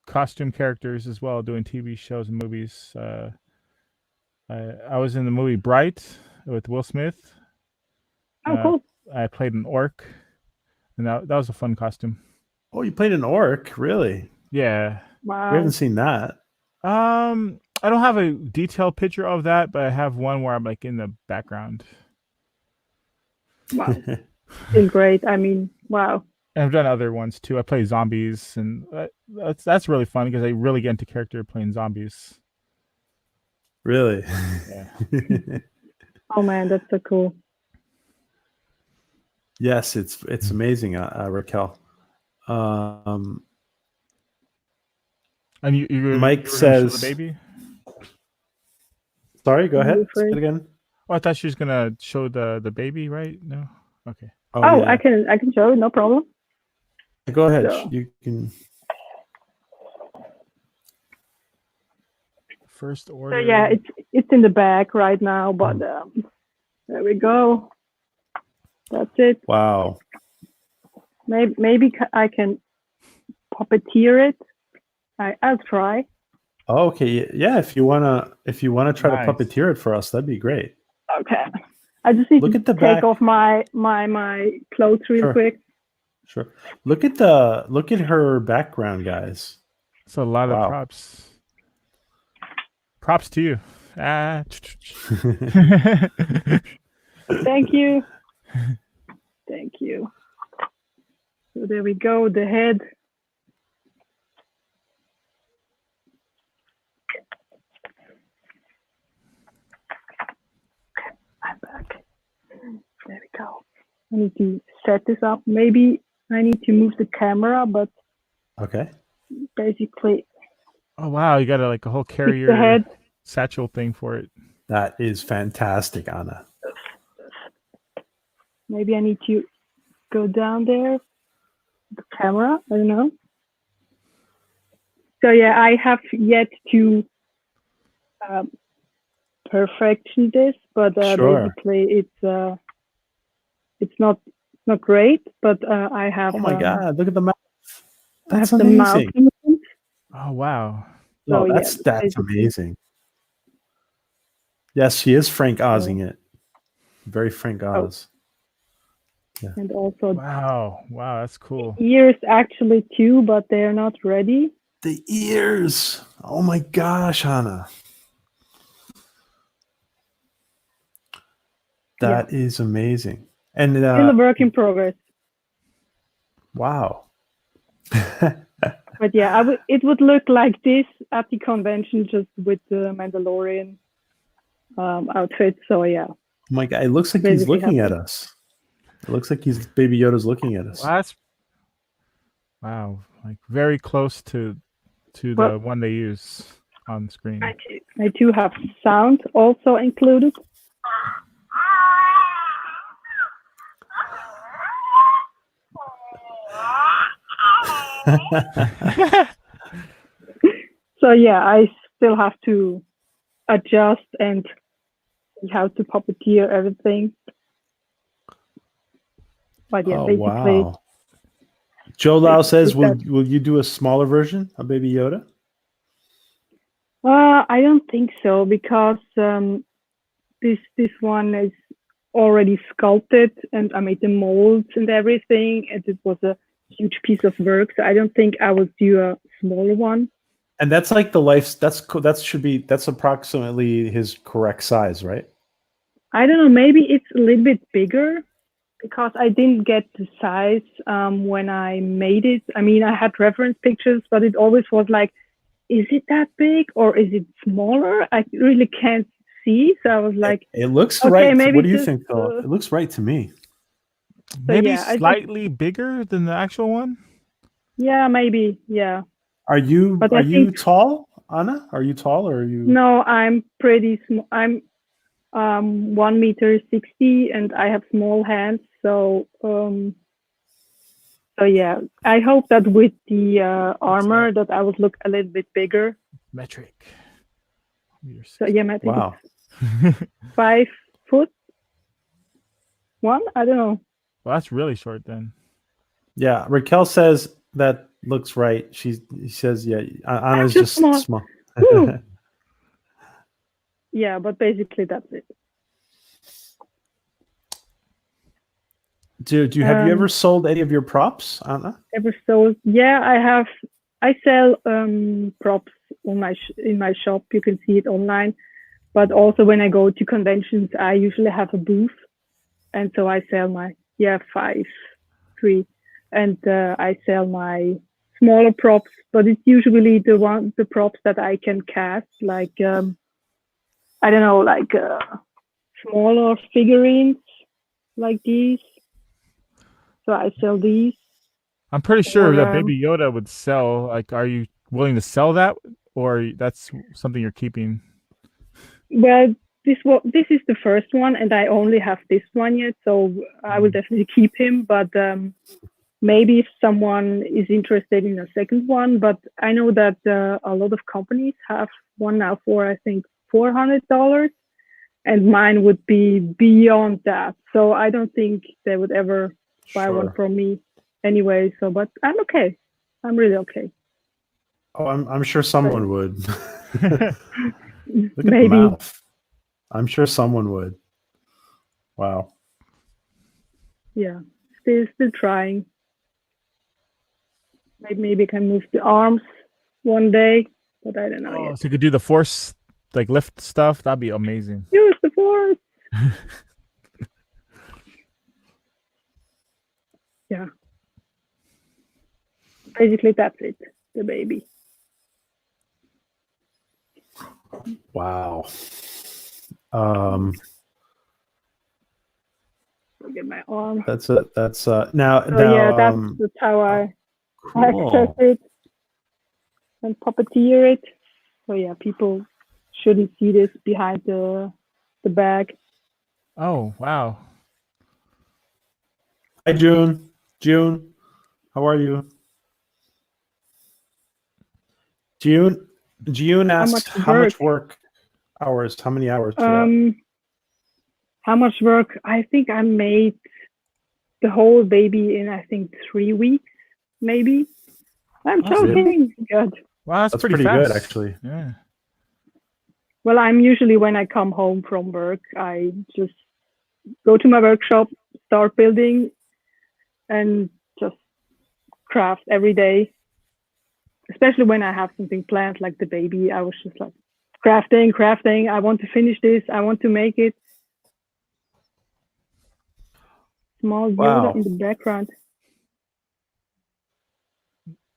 costume characters as well, doing TV shows and movies. I was in the movie Bright with Will Smith. Oh, cool. I played an orc, and that was a fun costume. Oh, you played an orc, really? Yeah. We Wow. haven't seen that. I don't have a detailed picture of that, but I have one where I'm like in the background. Wow. Still great. I mean, wow. And I've done other ones too. I play zombies, and that's really fun because I really get into character playing zombies. Really? Yeah. Oh man, that's so cool. Yes, it's amazing, Raquel. And you Mike were gonna show the says, baby? sorry, go ahead. Say Afraid. it again. Oh, I thought she was gonna show the baby, right? No. Okay. Oh, yeah. I can show it, no problem. Go ahead. So- You can. First So order. yeah, it's in the back right now, but there we go. That's it. Wow. Maybe I can puppeteer it. I'll try. Oh, okay. Yeah. If you wanna try Nice. to puppeteer it for us, that'd be great. Okay. I just need Look to at the take back. off my clothes real Sure. quick. Sure. Look at her background, guys. It's a lot Wow. of props. Props to you. Ah. Thank you. Thank you. So there we go, the head. I'm back. There we go. I need to set this up. Maybe I need to move the camera, but Okay. basically Oh wow, you got a whole it's carrier the head. satchel thing for it. That is fantastic, Anna. Maybe I need to go down there. The camera, I don't know. So yeah, I have yet to perfection this, but Sure. basically it's not great. But I have. Oh my God! Look at the mouth. I That's have the mouth amazing. movement. Oh wow. No, So, that's basically- amazing. Yes, she is Frank Ozing it. Very Frank Oz. And also Wow. Wow, that's cool. ears actually too, but they're not ready. The ears. Oh my gosh, Hannah. That is amazing. And Still a work in progress. wow. But yeah, it would look like this at the convention, just with the Mandalorian outfit. So yeah. Oh my God, it looks like he's Basically looking at happened. us. It looks like Baby Yoda's looking at us. Well, that's wow, like very close to the Well- one they use on screen. I do have sound also included. So yeah, I still have to adjust and see how to puppeteer everything. But yeah, Oh basically, wow. Joe Lau says, basically will you do a smaller version of Baby Yoda? I don't think so, because this one is already sculpted and I made the molds and everything, and it was a huge piece of work. So I don't think I will do a smaller one. And that's like the life. That's approximately his correct size, right? I don't know. Maybe it's a little bit bigger, because I didn't get the size when I made it. I mean, I had reference pictures, but it always was like, is it that big or is it smaller? I really can't see. So I was like, It looks okay, right. maybe What do you just, think, though? It looks right to me. Maybe yeah, I slightly bigger than the actual one. yeah, maybe, yeah. Are you But I think- tall, Anna? Are you tall or are you? No, I'm pretty small. I'm 1.60 m, and I have small hands. So yeah, I hope that with the armor that I would look a little bit bigger. Metric. So yeah, I think Wow. it's 5'1". I don't know. Well, that's really short then. Yeah, Raquel says that looks right. She says, yeah, Anna's just just small. small. Woo. Yeah, but basically that's it. Do you have you ever sold any of your props, Anna? Ever sold? Yeah, I have. I sell props on in my shop. You can see it online. But also when I go to conventions, I usually have a booth, and so I sell my 5.3, and I sell my smaller props. But it's usually the props that I can cast, like I don't know, like smaller figurines like these. So I sell these. I'm pretty sure that Baby Yoda would sell. Like, are you willing to sell that, or that's something you're keeping? Well, this is the first one, and I only have this one yet, so I will definitely keep him. But maybe if someone is interested in a second one, but I know that a lot of companies have one now for I think $400, and mine would be beyond that. So I don't think they would ever buy one from me anyway. So, but I'm okay. I'm really okay. Oh, I'm sure someone would. Look at Maybe. the mouth. I'm sure someone would. Wow. Yeah, still trying. Maybe I can move the arms one day, but I don't know yet. So you could do the force, like lift stuff. That'd be amazing. Use the force. Yeah. Basically, that's it. The baby. Wow. Look at my arm. That's it. That's now. So yeah, that's how I access it and puppeteer it. So yeah, people shouldn't see this behind the bag. Oh wow. Hi June. June, how are you? June asked how much work hours? How many hours? How much work? I think I made the whole baby in I think 3 weeks, maybe. I'm joking. Good. Wow, that's pretty good actually. Yeah. Well, I'm usually when I come home from work, I just go to my workshop, start building, and just craft every day. Especially when I have something planned, like the baby, I was just like crafting. I want to finish this. I want to make it. Small Yoda in the background.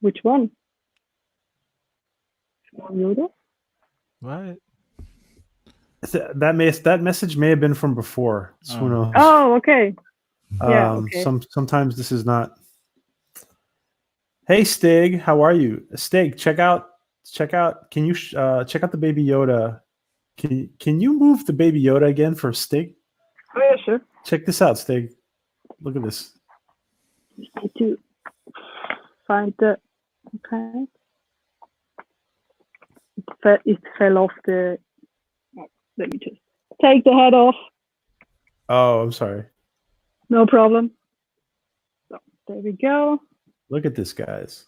Which one? Small Yoda? What? That message may have been from before. So who knows? Oh, okay. Yeah. Okay. Sometimes this is not. Hey Stig, how are you? Stig, check out. Can you check out the Baby Yoda? Can you move the Baby Yoda again for Stig? Oh yeah, sure. Check this out, Stig. Look at this. I need to find the. Okay. It fell off the. Let me just take the head off. Oh, I'm sorry. No problem. So there we go. Look at this, guys.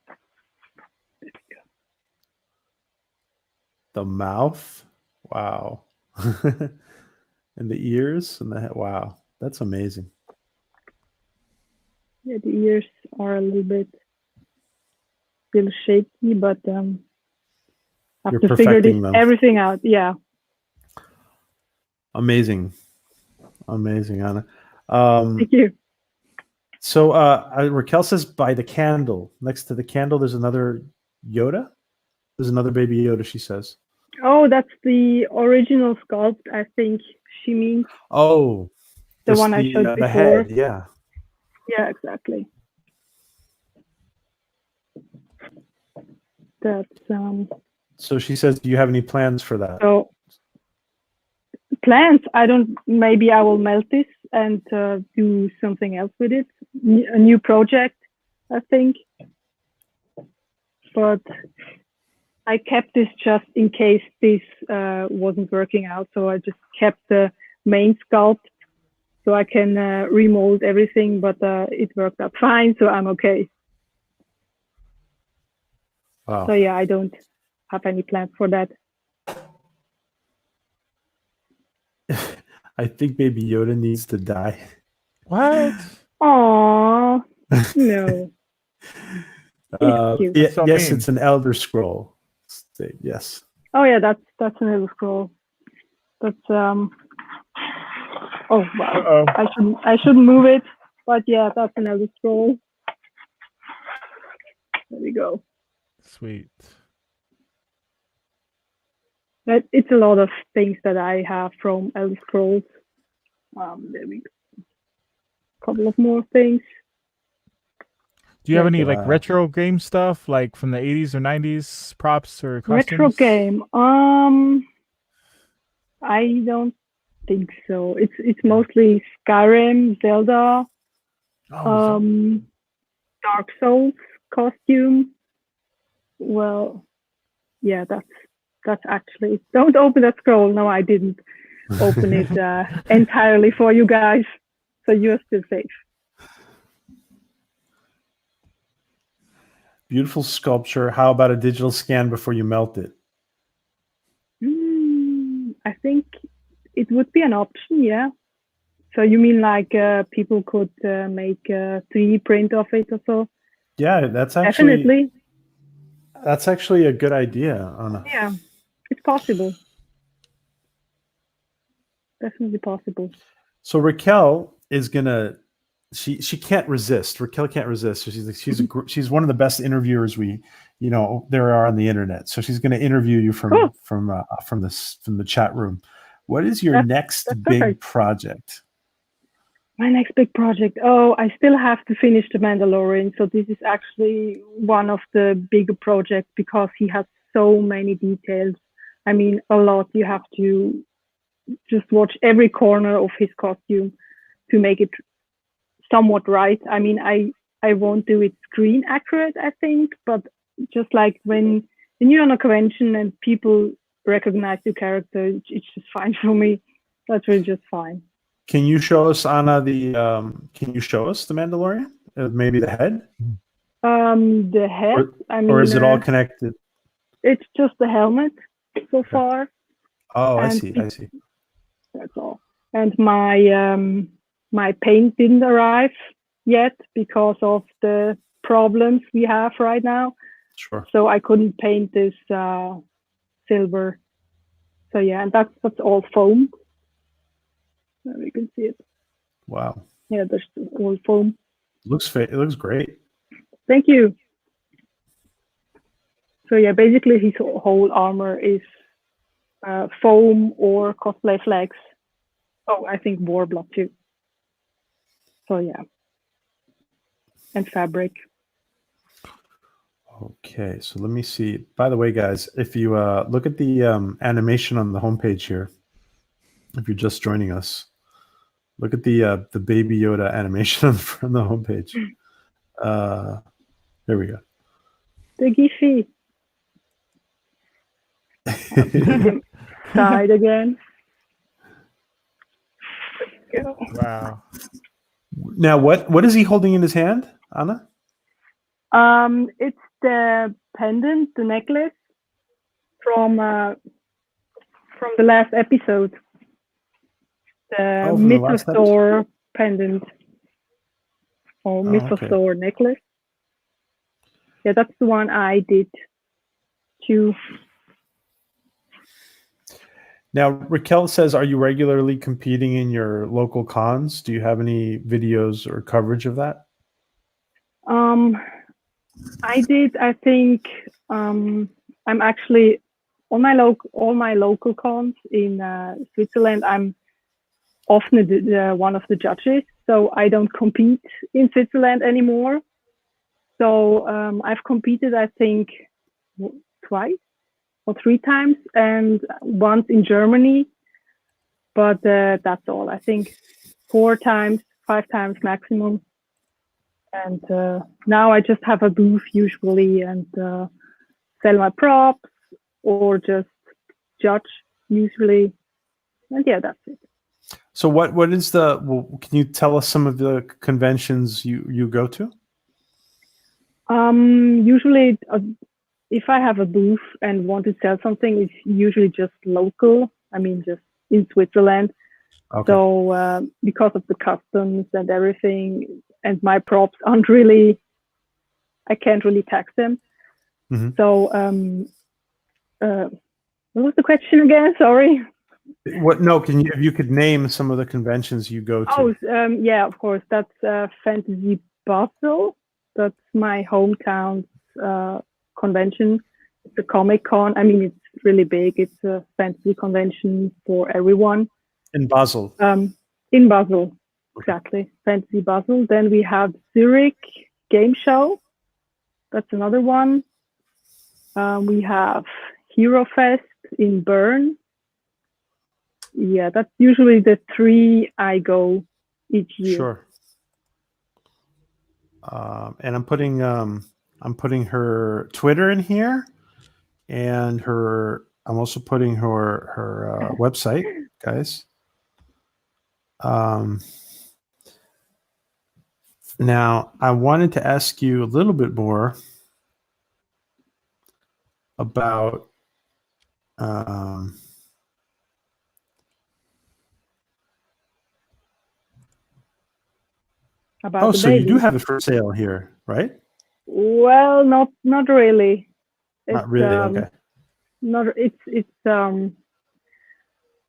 There we go. The mouth. Wow. And the ears and the head. Wow. That's amazing. Yeah, the ears are a little shaky, but I have to figure everything out. Yeah. Amazing, Anna. Thank you. So Raquel says by the candle. Next to the candle, there's another Yoda. There's another Baby Yoda, she says. Oh, that's the original sculpt, I think she means. Oh. The one I showed before. The head, yeah. Yeah, exactly. That's So she says, do you have any plans for that? So plans, maybe I will melt this and do something else with it. A new project, I think. But I kept this just in case this wasn't working out. So I just kept the main sculpt so I can remold everything, but it worked out fine, so I'm okay. Wow. So yeah, I don't have any plans for that. I think Baby Yoda needs to die. What? Aww. No. He's cute. Yeah, So yes, mean. it's an Elder Scroll. Yes. Oh yeah, that's another scroll. That's Oh wow. Uh-oh. I shouldn't move it, but yeah, that's another scroll. There we go. Sweet. It's a lot of things that I have from Elder Scrolls. There we go. Couple of more things. Do you have any like Wow. retro game stuff, like from the 80s or 90s, props or costumes? Retro game. I don't think so. It's mostly Skyrim, Zelda, Oh, Dark Souls costume. Well, yeah, that's actually. Don't open that scroll. No, I didn't open it entirely for you guys, so you're still safe. Beautiful sculpture. How about a digital scan before you melt it? I think it would be an option, yeah. So you mean like people could make a 3D print of it or so? Yeah, that's Definitely. actually a good idea, Anna. Yeah, it's possible. Definitely possible. So Raquel is gonna. She can't resist. Raquel can't resist. So she's one of the best interviewers there are on the internet. So she's going to interview you from the chat room. What is your next big perfect. project? My next big project. Oh, I still have to finish The Mandalorian. So this is actually one of the bigger projects because he has so many details. I mean, a lot. You have to just watch every corner of his costume to make it somewhat right. I mean, I won't do it screen accurate, I think, but just like when you're on a convention and people recognize your character, it's just fine for me. That's really just fine. Can you show us, Anna, can you show us the Mandalorian? Maybe the head? The head, or is it all connected? It's just the helmet so far. Oh, I see. That's all. And my paint didn't arrive yet because of the problems we have right now. Sure. So I couldn't paint this silver. So yeah, and that's all foam. There you can see it. Wow. Yeah, there's all foam. It looks great. Thank you. So yeah, basically his whole armor is foam or cosplay flags. Oh, I think Warblood too. So yeah, and fabric. Okay, so let me see. By the way, guys, if you look at the animation on the homepage here, if you're just joining us, look at the Baby Yoda animation from the homepage. There we go. The Giffy. Side again. wow. Now, what is he holding in his hand, Anna? It's the pendant, the necklace from the last episode. The Mythosaur pendant or Mythosaur necklace. Yeah, that's the one I did too. Now, Raquel says, are you regularly competing in your local cons? Do you have any videos or coverage of that? I did. I think I'm actually on all my local cons in Switzerland. I'm often one of the judges, so I don't compete in Switzerland anymore. So I've competed, I think, twice or 3 times, and once in Germany. But that's all. I think 4 times, 5 times maximum. And now I just have a booth usually and sell my props or just judge usually. And yeah, that's it. So what is can you tell us some of the conventions you go to? Usually if I have a booth and want to sell something, it's usually just local. I mean, just in Switzerland. Okay. So because of the customs and everything, and my props aren't really, I can't really tax them. Mhm. So what was the question again? Sorry. What? No, can you? If you could name some of the conventions you go to. Oh, yeah, of course. That's Fantasy Basel. That's my hometown's convention. It's a Comic Con. I mean, it's really big. It's a fantasy convention for everyone. In Basel. In Basel, exactly. Fantasy Basel. Then we have Zurich Game Show. That's another one. We have Hero Fest in Bern. Yeah, that's usually the 3 I go each year. Sure. And I'm putting her Twitter in here, and I'm also putting her website, guys. Now I wanted to ask you a little bit more about about the so baby. you do have it for sale here, right? Well, not really. Not really. Okay. Not it's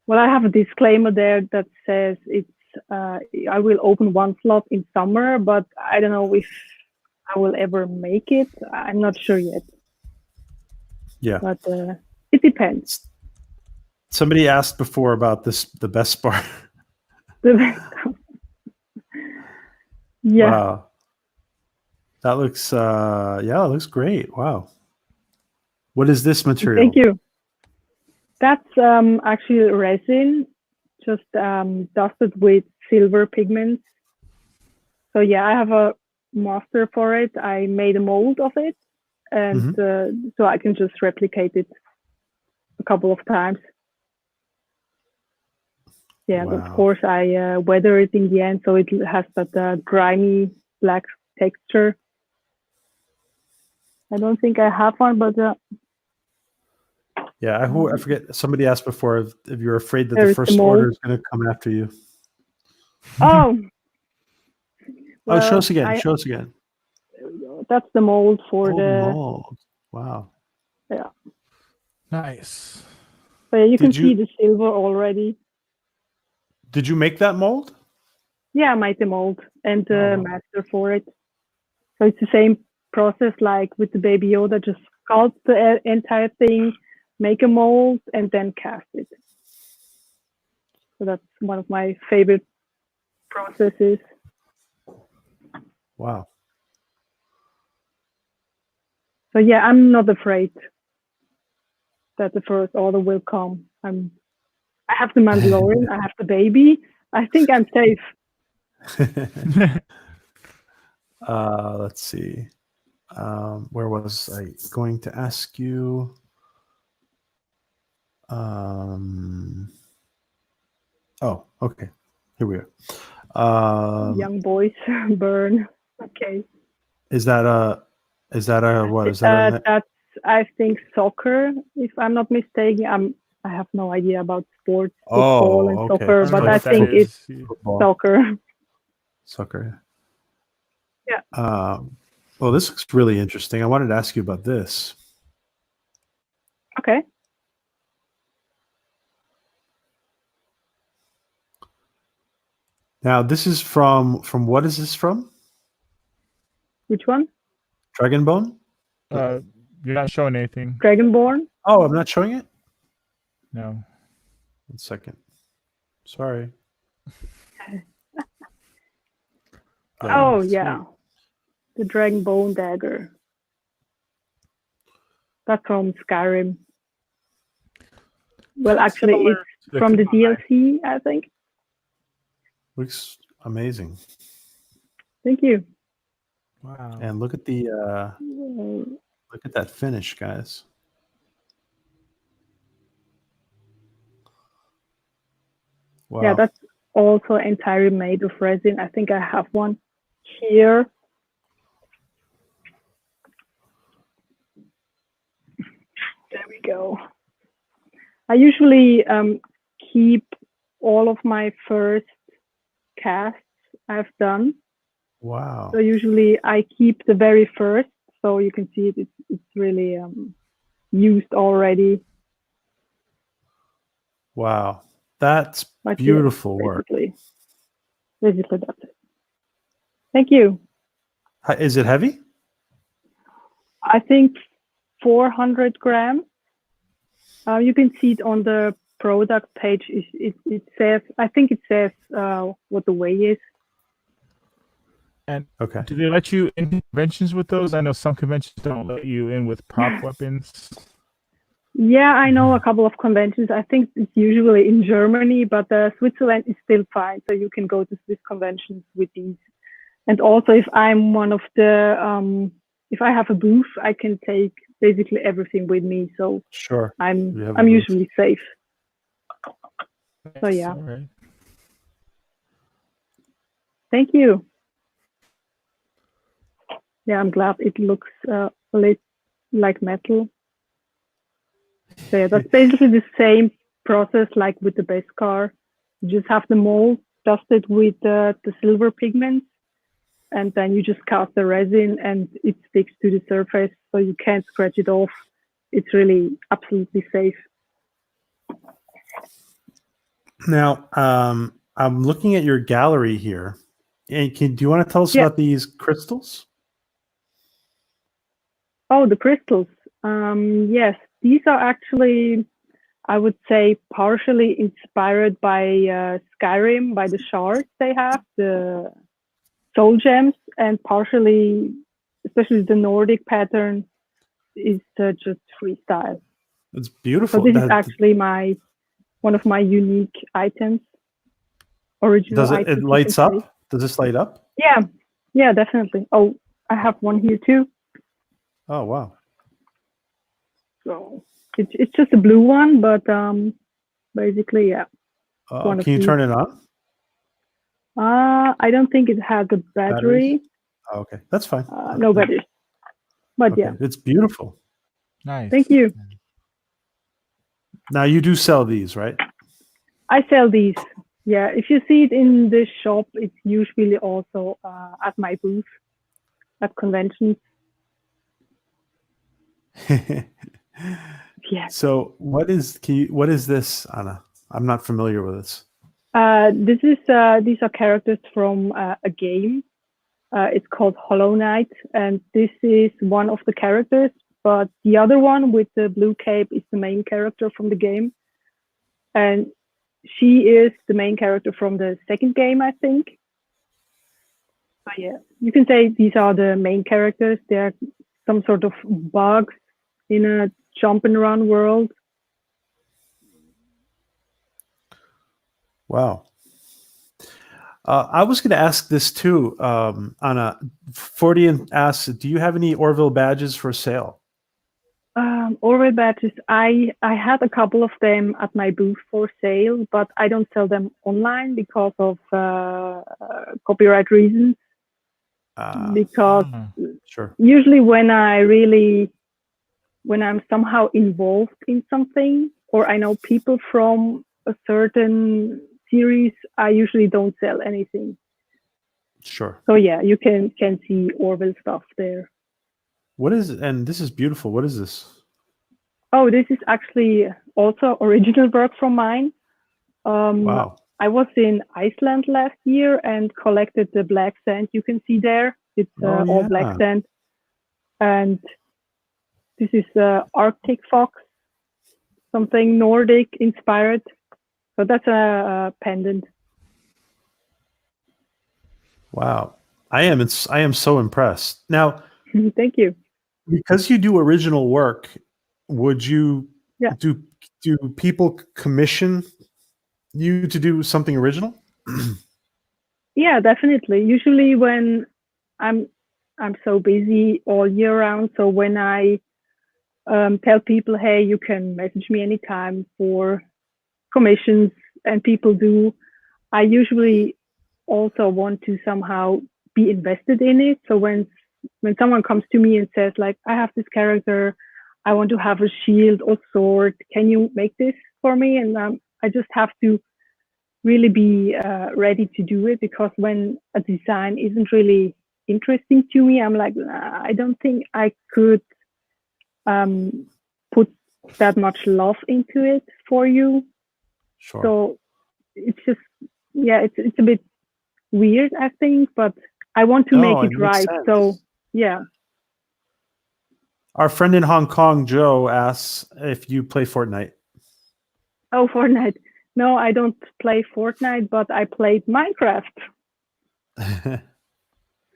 well, I have a disclaimer there that says it's I will open one slot in summer, but I don't know if I will ever make it. I'm not sure yet. Yeah. But it depends. Somebody asked before about the best bar. Yeah. Wow. That looks it looks great. Wow. What is this material? Thank you. That's actually resin, just dusted with silver pigments. So yeah, I have a master for it. I made a mold of it, and so I can just replicate it a couple of times. Yeah, Wow. of course I weather it in the end, so it has that grimy black texture. I don't think I have one, but yeah, I forget. Somebody asked before if you're afraid that the there's first the mold. order is going to come after you. Oh, Well, show us well, again. Show us again. That's the mold for Oh, the mold. Wow. yeah. Nice. So yeah, you can Did you- see the silver already. Did you make that mold? Yeah, I made the mold and the Oh, wow. master for it. So it's the same process like with the Baby Yoda, just sculpt the entire thing, make a mold, and then cast it. So that's one of my favorite processes. Wow. So yeah, I'm not afraid that the first order will come. I have the Mandalorian, I have the baby. I think I'm safe. Let's see. Where was I going to ask you? Oh, okay. Here we are. Young boys burn. Okay. Is that a what? Is that that's I think soccer, if I'm not mistaken. I have no idea about sports, football and okay. soccer, but I think it's football. soccer. Soccer. Yeah. Well, this looks really interesting. I wanted to ask you about this. Okay. Now, this is from what is this from? Which one? Dragonbone? You're not showing anything. Dragonborn? Oh, I'm not showing it? No. 1 second. Sorry. Oh, yeah. The Dragonbone dagger. That's from Skyrim. Well, actually, it's from the DLC, I think. Looks amazing. Thank you. Wow. And look at that finish, guys. Wow. Yeah, that's also entirely made of resin. I think I have one here. There we go. I usually keep all of my first casts I've done. Wow. So usually I keep the very first, so you can see it's really used already. Wow. That's But beautiful yeah, work. basically that's it. Thank you. Is it heavy? I think 400 grams. You can see it on the product page. It says, I think it says what the weight is. And Okay. do they let you in conventions with those? I know some conventions don't let you in with prop weapons. Yeah, I know a couple of conventions. I think it's usually in Germany, but Switzerland is still fine. So you can go to Swiss conventions with these. And also, if I'm one of the, if I have a booth, I can take basically everything with me. So Sure. I'm You have a booth. usually safe. So yeah. All right. Thank you. Yeah, I'm glad it looks a little like metal. So yeah, that's basically the same process like with the base car. You just have the mold dusted with the silver pigments, and then you just cast the resin and it sticks to the surface, so you can't scratch it off. It's really absolutely safe. Now, I'm looking at your gallery here. And do you want to tell us Yeah. about these crystals? Oh, the crystals. Yes, these are actually, I would say, partially inspired by Skyrim, by the shards they have, the soul gems, and partially, especially the Nordic pattern, is just freestyle. It's So beautiful. this is actually one of my unique items, original Does it items. lights up? Does this light up? Yeah, definitely. Oh, I have one here too. Oh, wow. So it's just a blue one, but basically, yeah. Can you turn it on? I don't think it has a battery. Oh, okay, that's fine. No battery. But okay. yeah. It's beautiful. Nice. Thank you. Now you do sell these, right? I sell these. Yeah, if you see it in the shop, it's usually also at my booth at conventions. Yeah. So what is this, Anna? I'm not familiar with this. These are characters from a game. It's called Hollow Knight, and this is one of the characters. But the other one with the blue cape is the main character from the game, and she is the main character from the second game, I think. So yeah, you can say these are the main characters. They're some sort of bugs in a jump and run world. Wow. I was going to ask this too, Anna. Fordian asks, do you have any Orville badges for sale? Orville badges, I had a couple of them at my booth for sale, but I don't sell them online because of copyright reasons. Because sure. Usually when I'm somehow involved in something, or I know people from a certain series, I usually don't sell anything. Sure. So yeah, you can see Orville stuff there. What is it? And this is beautiful. What is this? Oh, this is actually also original work from mine. Wow. I was in Iceland last year and collected the black sand you can see there. It's all black sand. And this is Arctic fox, something Nordic inspired. So that's a pendant. Wow. I am so impressed. Now, thank you. Because you do original work, would you do people commission you to do something original? Yeah, definitely. Usually when I'm so busy all year round, so when I tell people, hey, you can message me anytime for commissions, and people do, I usually also want to somehow be invested in it. So when someone comes to me and says, like, I have this character, I want to have a shield or sword, can you make this for me? And I just have to really be ready to do it, because when a design isn't really interesting to me, I'm like, nah, I don't think I could put that much love into it for you. Sure. So it's just, yeah, it's a bit weird, I think, but I want to make it makes right. sense. So yeah. Our friend in Hong Kong, Joe, asks if you play Fortnite. Oh, Fortnite. No, I don't play Fortnite, but I played Minecraft.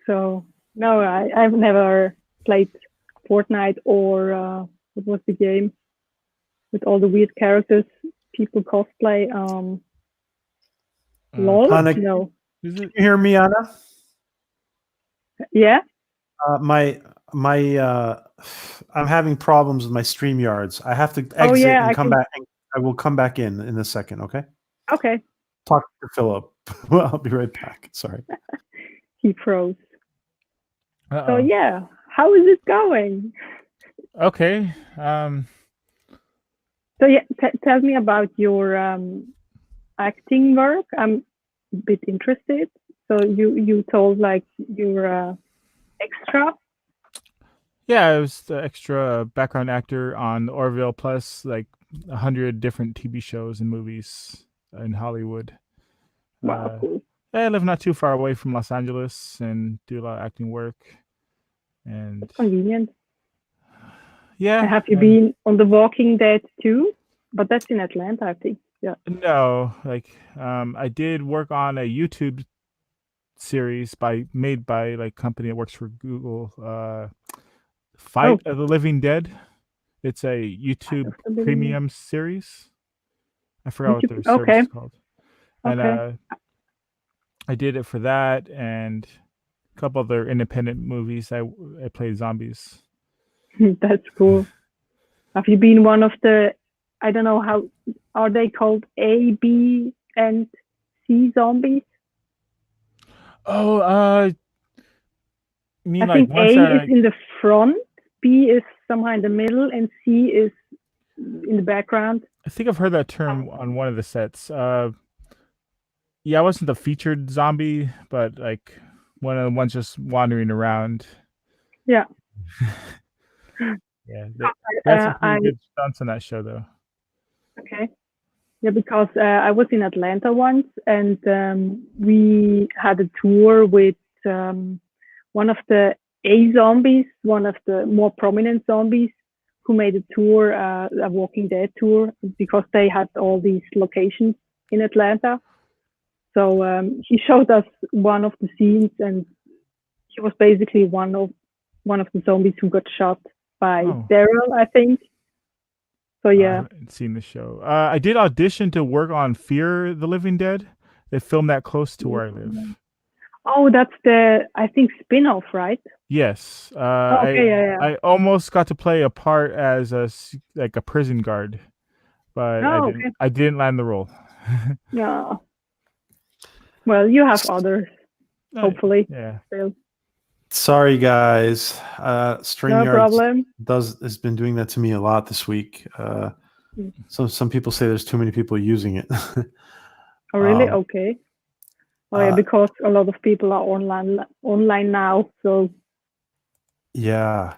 So no, I've never played Fortnite or what was the game with all the weird characters people cosplay? LOL? Anna, No. Is Can it? you hear me, Anna? Yeah? My I'm having problems with my StreamYards. I have to exit Oh yeah, and come back. I will come back in a second. Okay. Okay. Talk to Philip. Well, I'll be right back. Sorry. He froze. So Uh-oh. yeah, how is it going? Okay. So yeah, tell me about your acting work. I'm a bit interested. So you told like you're extra. Yeah, I was the extra background actor on Orville, plus like 100 different TV shows and movies in Hollywood. Wow, cool. I live not too far away from Los Angeles and do a lot of acting work. And Convenient. yeah. And have you been on The Walking Dead too? But that's in Atlanta, I think. Yeah. No, like I did work on a YouTube series made by like company that works for Google. Fight of the Living Dead. It's a YouTube premium series. I forgot what their service is called. And I did it for that and a couple other independent movies. I played zombies. That's cool. Have you been one of the, I don't know how, are they called A, B, and C zombies? Oh, you mean I like think A is in the front, B is somehow in the middle, and C is in the background. I think I've heard that term on one of the sets. Yeah, I wasn't the featured zombie, but like one of the ones just wandering around. Yeah. Yeah, that's some pretty good stunts on that show, though. Okay. Yeah, because I was in Atlanta once, and we had a tour with one of the A zombies, one of the more prominent zombies, who made a tour, a Walking Dead tour, because they had all these locations in Atlanta. So he showed us one of the scenes, and he was basically one of the zombies who got shot by Daryl, I think. So yeah, I haven't seen the show. I did audition to work on Fear the Living Dead. They filmed that close to where I live. Oh, that's the, I think, spin-off, right? Yes. Okay, I almost got to play a part as a prison guard, but I didn't land the role. Yeah. Well, you have others, hopefully. Yeah. Still. Sorry, guys. StreamYard No problem. has been doing that to me a lot this week. So some people say there's too many people using it. Oh, really? Okay. Oh, yeah, because a lot of people are online now. So. Yeah.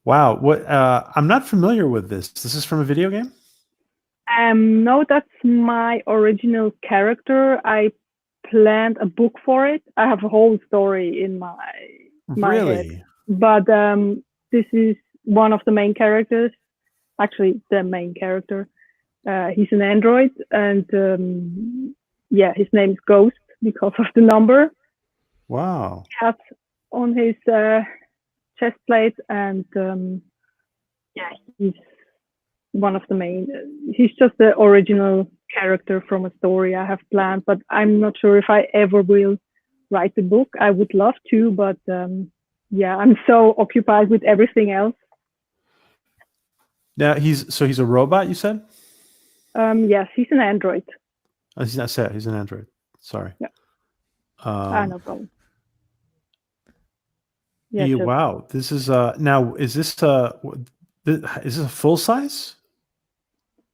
Wow. What? I'm not familiar with this. This is from a video game? No, that's my original character. I planned a book for it. I have a whole story in my head. But this is one of the main characters. Actually, the main character. He's an android, and yeah, his name is Ghost because of the number. Wow. He has on his chest plate, and yeah, he's one of the main. He's just the original character from a story I have planned, but I'm not sure if I ever will write the book. I would love to, but yeah, I'm so occupied with everything else. Now he's a robot, you said? Yes, he's an android. Oh, he's not set. He's an android. Sorry. Yeah. No problem. Yeah. Wow. This is now. Is this a full size?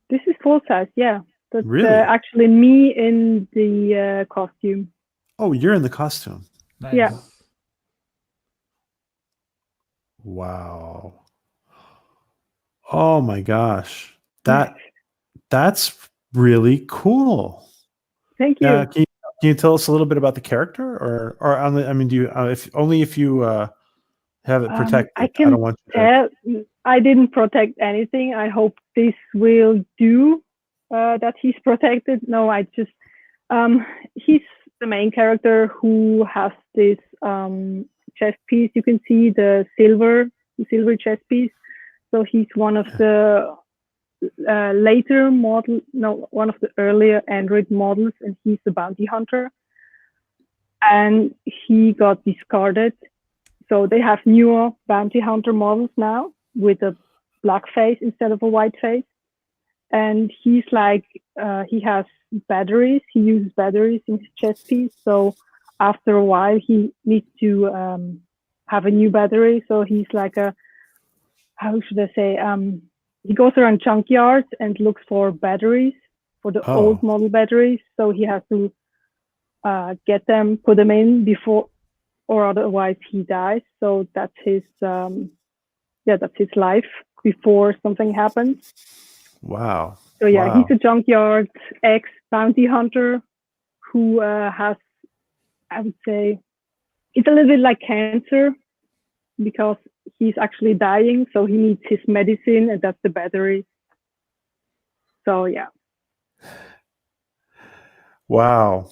This is full size. Yeah. That's Really? actually me in the costume. Oh, you're in the costume. Nice. Yeah. Wow. Oh my gosh. That's really cool. Thank you. Can you tell us a little bit about the character, or I mean, do you if only if you have it protected? I I can don't want you to. tell I didn't protect anything. I hope this will do that he's protected. No, I just he's the main character who has this chest piece. You can see the silver chest piece. So he's one of the one of the earlier Android models, and he's a bounty hunter. And he got discarded. So they have newer bounty hunter models now with a black face instead of a white face. And he's like, he has batteries. He uses batteries in his chest piece. So after a while, he needs to have a new battery. So he's like how should I say? He goes around junkyards and looks for batteries, for the old model batteries. So he has to get them, put them in before, or otherwise he dies. So that's his that's his life before something happens. Wow. So yeah, wow. He's a junkyard ex bounty hunter who has, I would say, it's a little bit like cancer because he's actually dying. So he needs his medicine, and that's the battery. So yeah. Wow.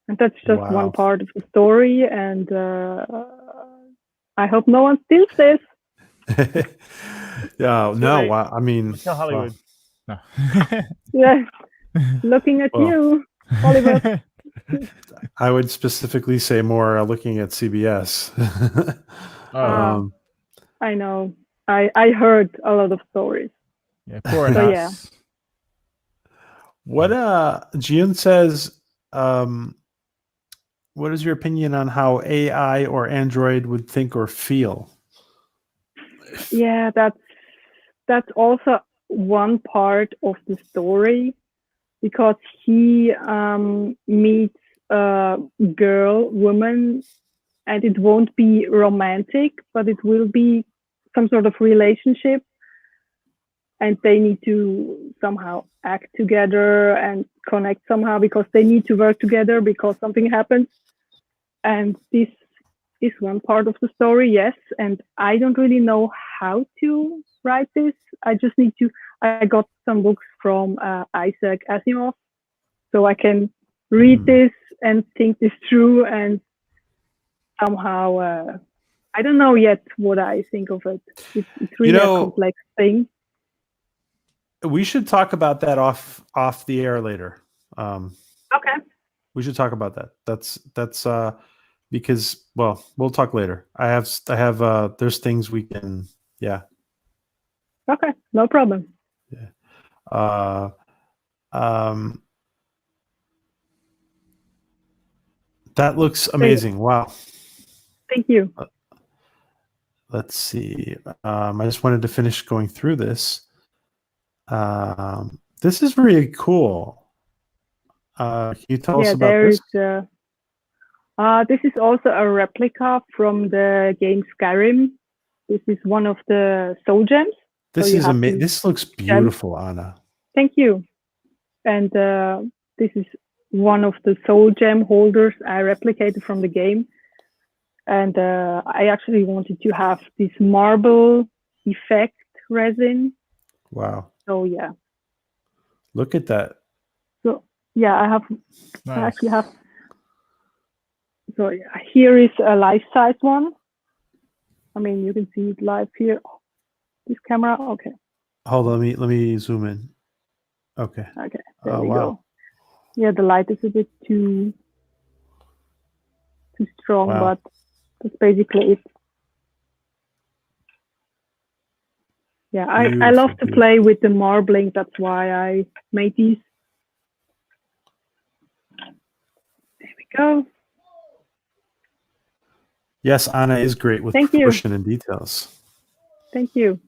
And that's just one part of the story. And I hope no one steals this. Yeah, no, wow. I mean, Tell Hollywood. No. Yeah, looking at you, Hollywood. I would specifically say more looking at CBS. I know. I heard a lot of stories. Yeah, poor so us. yeah. What Gian says, what is your opinion on how AI or Android would think or feel? Yeah, that's also one part of the story, because he meets a woman, and it won't be romantic, but it will be some sort of relationship, and they need to somehow act together and connect somehow, because they need to work together because something happens. And this is one part of the story, yes. And I don't really know how to write this. I got some books from Isaac Asimov, so I can read this and think this through, and somehow I don't know yet what I think of it. It's really a complex thing. We should talk about that off the air later. Okay. We should talk about that. That's because, well, we'll talk later. I have there's things we can, yeah. Okay, no problem. Yeah. That looks amazing. Wow. Thank you. Let's see. I just wanted to finish going through this. This is really cool. Can you tell us about this? This is also a replica from the game Skyrim. This is one of the soul gems. This is amazing. This looks beautiful, Anna. Thank you. And this is one of the soul gem holders I replicated from the game. And I actually wanted to have this marble effect resin. Wow. So yeah. Look at that. So yeah, Nice. I actually have. So yeah, here is a life-size one. I mean, you can see it live here. This camera, okay. Hold on, let me zoom in. Okay. Okay, there we go. Yeah, the light is a bit too strong, but that's basically it. Yeah, I love to play with the marbling. That's why I made these. There we go. Yes, Anna is great with proportion and details. Thank you.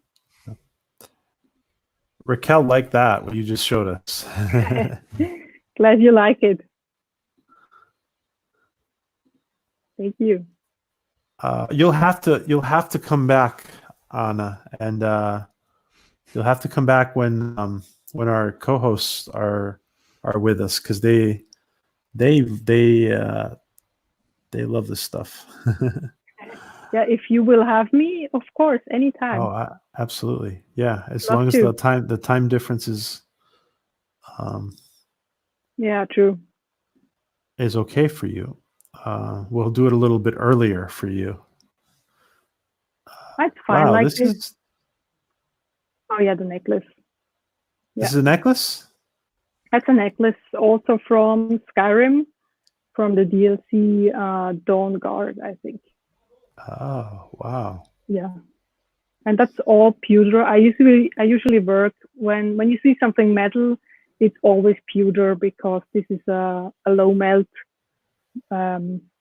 Raquel liked that, what you just showed us. Glad you like it. Thank you. You'll have to come back, Anna, and you'll have to come back when our co-hosts are with us, because they love this stuff. Yeah, if you will have me, of course, anytime. Oh, absolutely. Yeah, as Love long as to. the time difference is Yeah, true. is okay for you. We'll do it a little bit earlier for you. That's fine. Wow, Like this is Oh yeah, the necklace. this is a necklace? That's a necklace also from Skyrim, from the DLC Dawn Guard, I think. Oh, wow. Yeah. And that's all pewter. I usually work when you see something metal, it's always pewter, because this is a low melt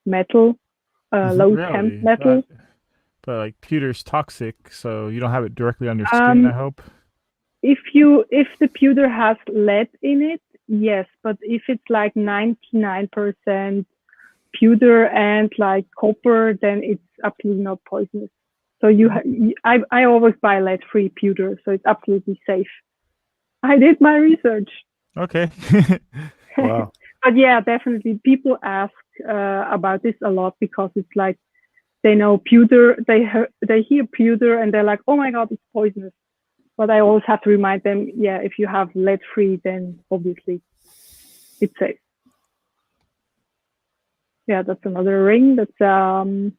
metal, low temp Really? metal. But like pewter's toxic, so you don't have it directly on your skin, I hope. If the pewter has lead in it, yes, but if it's like 99% pewter and like copper, then it's absolutely not poisonous. So I always buy lead-free pewter, so it's absolutely safe. I did my research. Okay. Wow. But yeah, definitely people ask about this a lot, because it's like they know pewter, they hear pewter and they're like, oh my God, it's poisonous. But I always have to remind them, yeah, if you have lead-free, then obviously it's safe. Yeah, that's another ring. That's the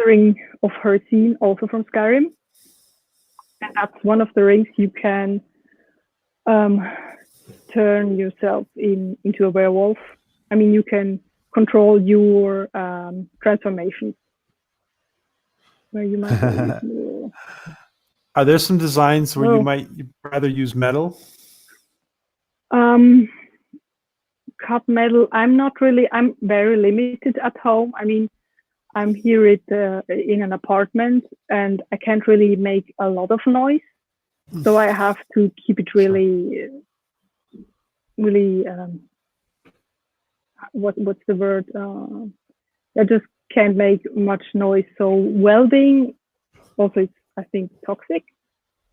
ring of Hercene, also from Skyrim. And that's one of the rings you can turn yourself into a werewolf. I mean, you can control your transformations. Where you might Are there some designs where you might rather use metal? Cut metal, I'm very limited at home. I mean, I'm here in an apartment, and I can't really make a lot of noise. So I have to keep it really, what's the word? I just can't make much noise. So welding also is, I think, toxic.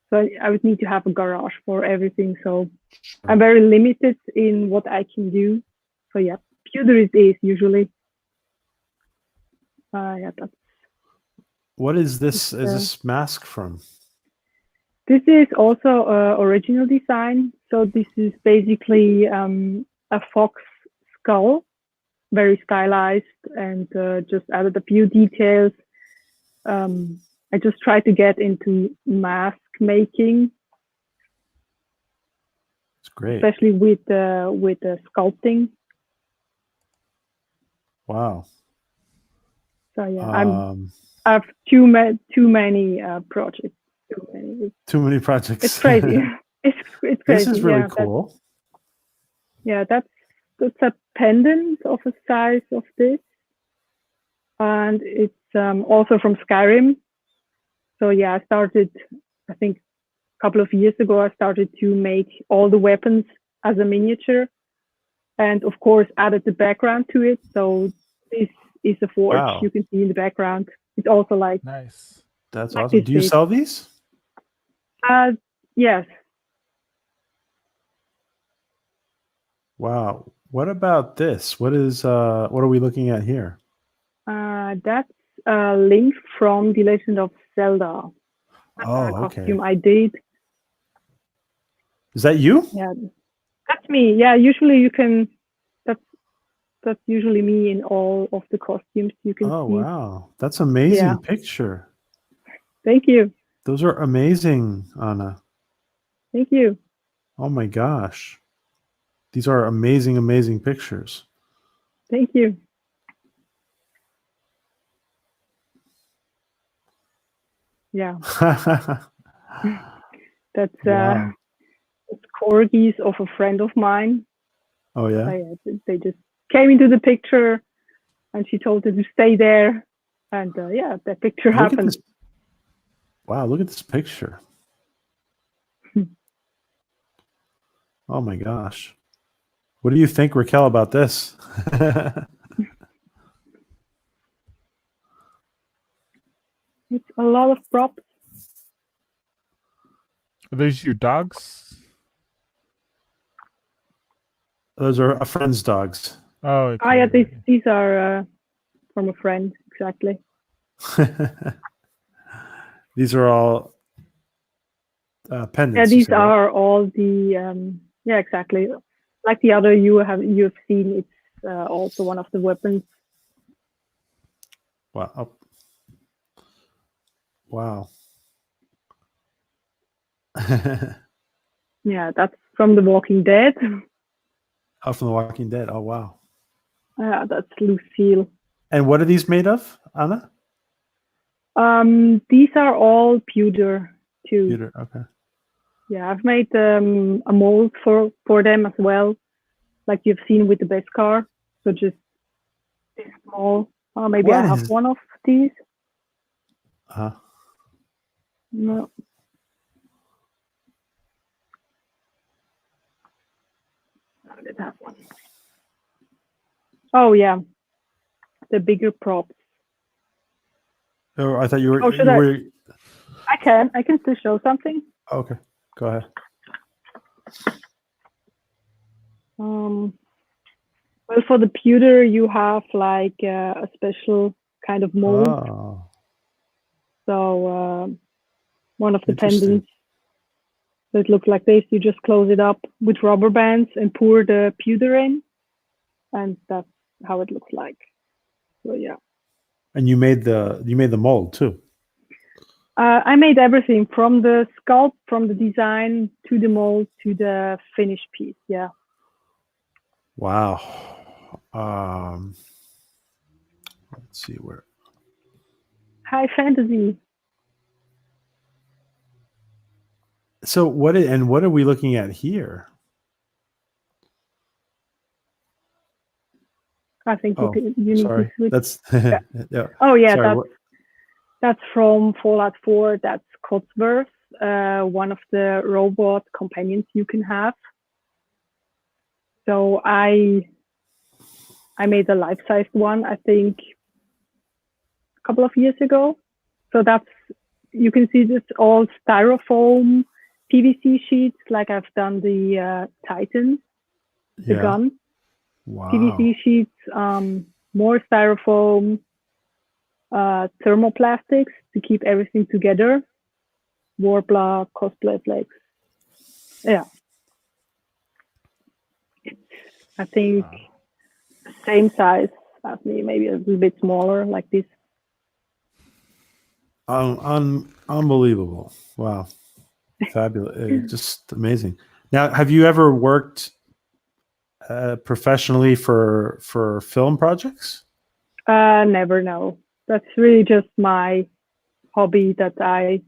So I would need to have a garage for everything. So I'm very limited in what I can do. So yeah, pewter is usually. Yeah, that's. What is this? Is this mask from? This is also original design. So this is basically a fox skull, very stylized, and just added a few details. I just try to get into mask making. It's great, especially with sculpting. Wow. So yeah, I have too many projects. Too many projects. It's crazy. It's crazy. This is really cool. That's a pendant of a size of this, and it's also from Skyrim. So yeah, I started, I think, a couple of years ago. I started to make all the weapons as a miniature, and of course added the background to it. So this is a forge. Wow. You can see in the background. It's also like nice. That's awesome. Do you sell these? Yes. Wow. What about this? What are we looking at here? That's a Link from The Legend of Zelda. Oh, costume I did. Is that you? Yeah, that's me. Yeah, usually you can. That's usually me in all of the costumes you can see. Oh wow, that's amazing picture. Thank you. Those are amazing, Anna. Thank you. Oh my gosh. These are amazing, amazing pictures. Thank you. Yeah. That's it's corgis of a friend of mine. Oh yeah. They just came into the picture, and she told them to stay there, and yeah, that picture happened. Wow, look at this picture. Oh my gosh. What do you think, Raquel, about this? It's a lot of props. Are those your dogs? Those are a friend's dogs. Oh, okay. Yeah, these are from a friend, exactly. These are all pendants. Yeah, you these said, right? are all the yeah, exactly. Like the other you have seen, it's also one of the weapons. Wow. Oh. Wow. Yeah, that's from The Walking Dead. Oh, from The Walking Dead. Oh, wow. That's Lucille. And what are these made of, Anna? These are all pewter too. Pewter. Okay. Yeah, I've made a mold for them as well, like you've seen with the best car. So just this small. Maybe What I have is- one of these. Uh-huh. No. I did have one. Oh yeah, the bigger props. Oh, I thought you were. Oh, should I can still show something. Okay. Go ahead. Well, for the pewter, you have like a special kind of mold. Oh. So one of the Interesting. pendants that looks like this, you just close it up with rubber bands and pour the pewter in, and that's how it looks like. So yeah. And you made the mold too. I made everything from the sculpt, from the design to the mold to the finished piece. Yeah. Wow. Let's see where. High fantasy. So what are we looking at here? I think you need sorry. to switch. That's yeah. Oh yeah, sorry, that's from Fallout 4. That's Codsworth, one of the robot companions you can have. So I made a life-sized one, I think, a couple of years ago. So you can see this all styrofoam PVC sheets, like I've done the Titan, the gun. Wow. PVC sheets, more styrofoam, thermoplastics to keep everything together, Warbler, cosplay flakes. Yeah. I think the same size as me, maybe a little bit smaller, like this. Unbelievable. Wow. Fabulous. Just amazing. Now, have you ever worked professionally for film projects? Never, no. That's really just my hobby that I.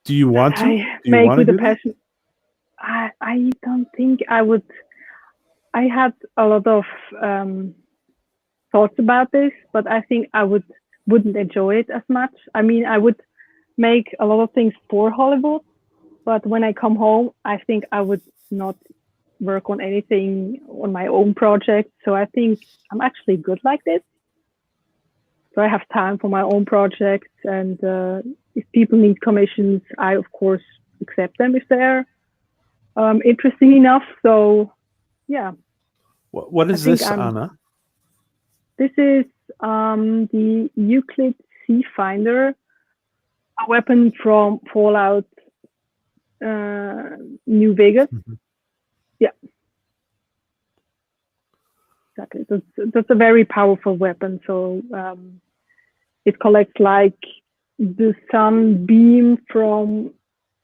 Do you want to? I Do you make want with to a do that? passion. I don't think I would. I had a lot of thoughts about this, but I think I wouldn't enjoy it as much. I mean, I would make a lot of things for Hollywood, but when I come home, I think I would not work on anything on my own project. So I think I'm actually good like this. So I have time for my own projects, and if people need commissions, I of course accept them if they're interesting enough. So yeah. What is this, Anna? This is the Euclid Sea Finder, a weapon from Fallout New Vegas. Mm-hmm. Yeah. Exactly. That's a very powerful weapon. So it collects like the sun beam from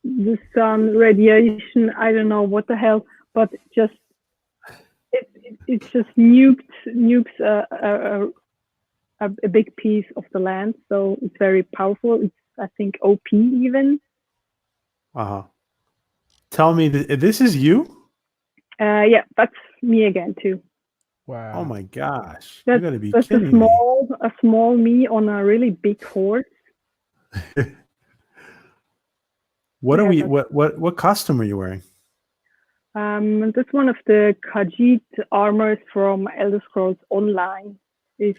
the sun radiation. I don't know what the hell, but just it just nukes a big piece of the land. So it's very powerful. It's, I think, OP even. Tell me, this is you? Yeah, that's me again too. Wow. Oh my gosh. That's, you gotta be that's kidding me. A small me on a really big horse. What costume are you wearing? That's one of the Khajiit armors from Elder Scrolls Online. If